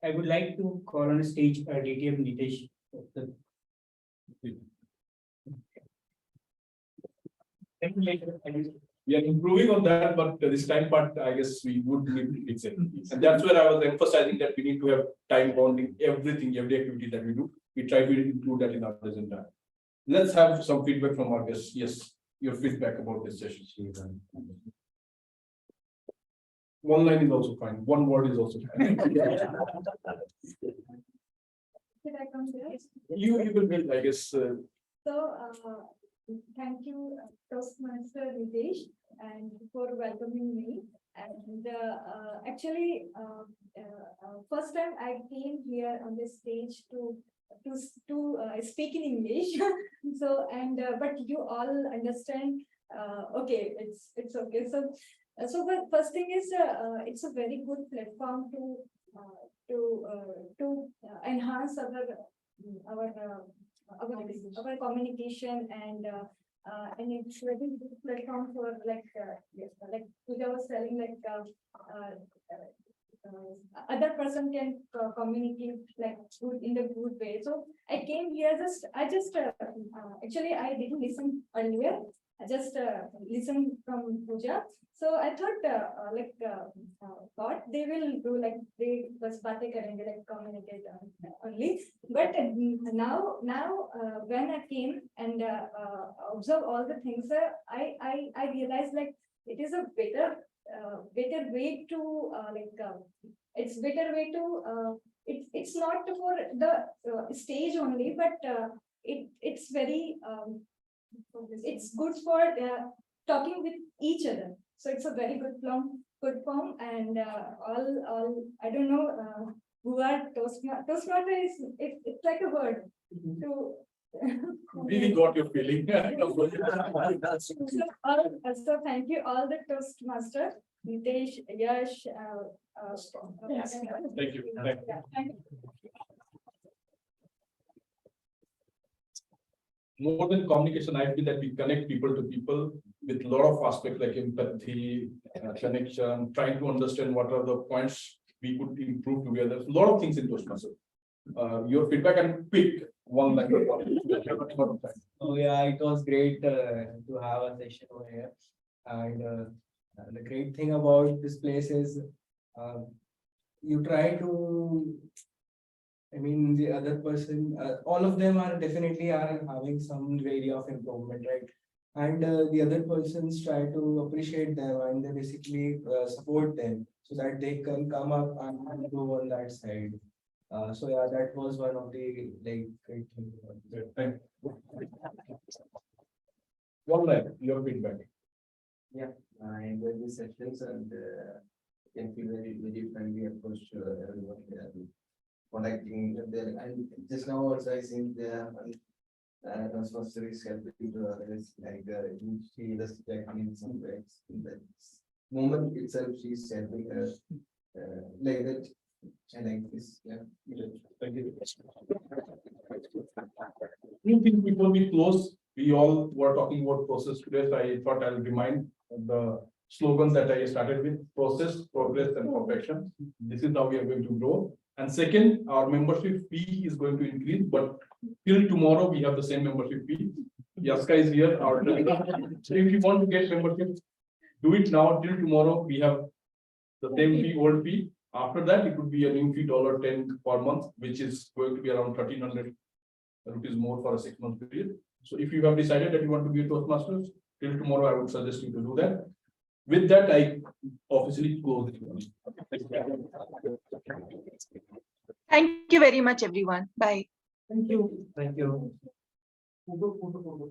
I would like to call on the stage DTM Nitesh. We are improving on that, but this time part, I guess we would need to fix it. And that's where I was emphasizing that we need to have time bounding everything, every activity that we do. We try to include that in our agenda. Let's have some feedback from our guests. Yes, your feedback about this session. One line is also fine. One word is also fine. Did I come there? You will build, I guess. Thank you, Toastmaster Nitesh, and for welcoming me. And actually, first time I came here on this stage to speak in English. So but you all understand. Okay, it's okay. So but first thing is, it's a very good platform to enhance our communication, and it's very good platform for like Pooja was telling, like other person can communicate like good in the good way. So I came here actually I didn't listen earlier. I just listened from Pooja. So I thought they will do like they was baate karenge, like communicate only. But now when I came and observe all the things, I realized like it is a better way to it's better way to it's not for the stage only, but it's very it's good for talking with each other. So it's a very good form, and all I don't know who are Toastmaster is it's like a word to. Really got your feeling. So thank you all the Toastmasters, Nitesh, Yash. Thank you. Thank you. More than communication, I feel that we connect people to people with a lot of aspects like empathy, connection, trying to understand what are the points we could improve together. A lot of things in Toastmasters. Your feedback and pick one line. Oh yeah, it was great to have a session over here. And the great thing about this place is you try to, I mean, the other person, all of them are definitely having some area of improvement, right? And the other persons try to appreciate them, and they basically support them so that they can come up and improve on that side. So yeah, that was one of the like great things about it. Thank you. One line, your feedback. Yeah, I enjoyed these sessions, and can feel very friendly approach to everyone here. Connecting there, and just now also I think there Toastmaster is helping to others, like you see the in some ways in that moment itself she's helping her like that. I like this. Yeah. Thank you. Few things before we close, we all were talking about process today, so I thought I'll remind the slogan that I started with: process, progress, and perfection. This is how we are going to grow. And second, our membership fee is going to increase, but till tomorrow we have the same membership fee. Yaska is here. So if you want to get membership, do it now. Till tomorrow we have the same fee, old fee. After that, it would be a new fee $10 per month, which is going to be around 1,300 rupees more for a 6-month period. So if you have decided that you want to be a Toastmasters, till tomorrow, I would suggest you to do that. With that, I officially close this meeting. Thank you very much, everyone. Bye. Thank you. Photo.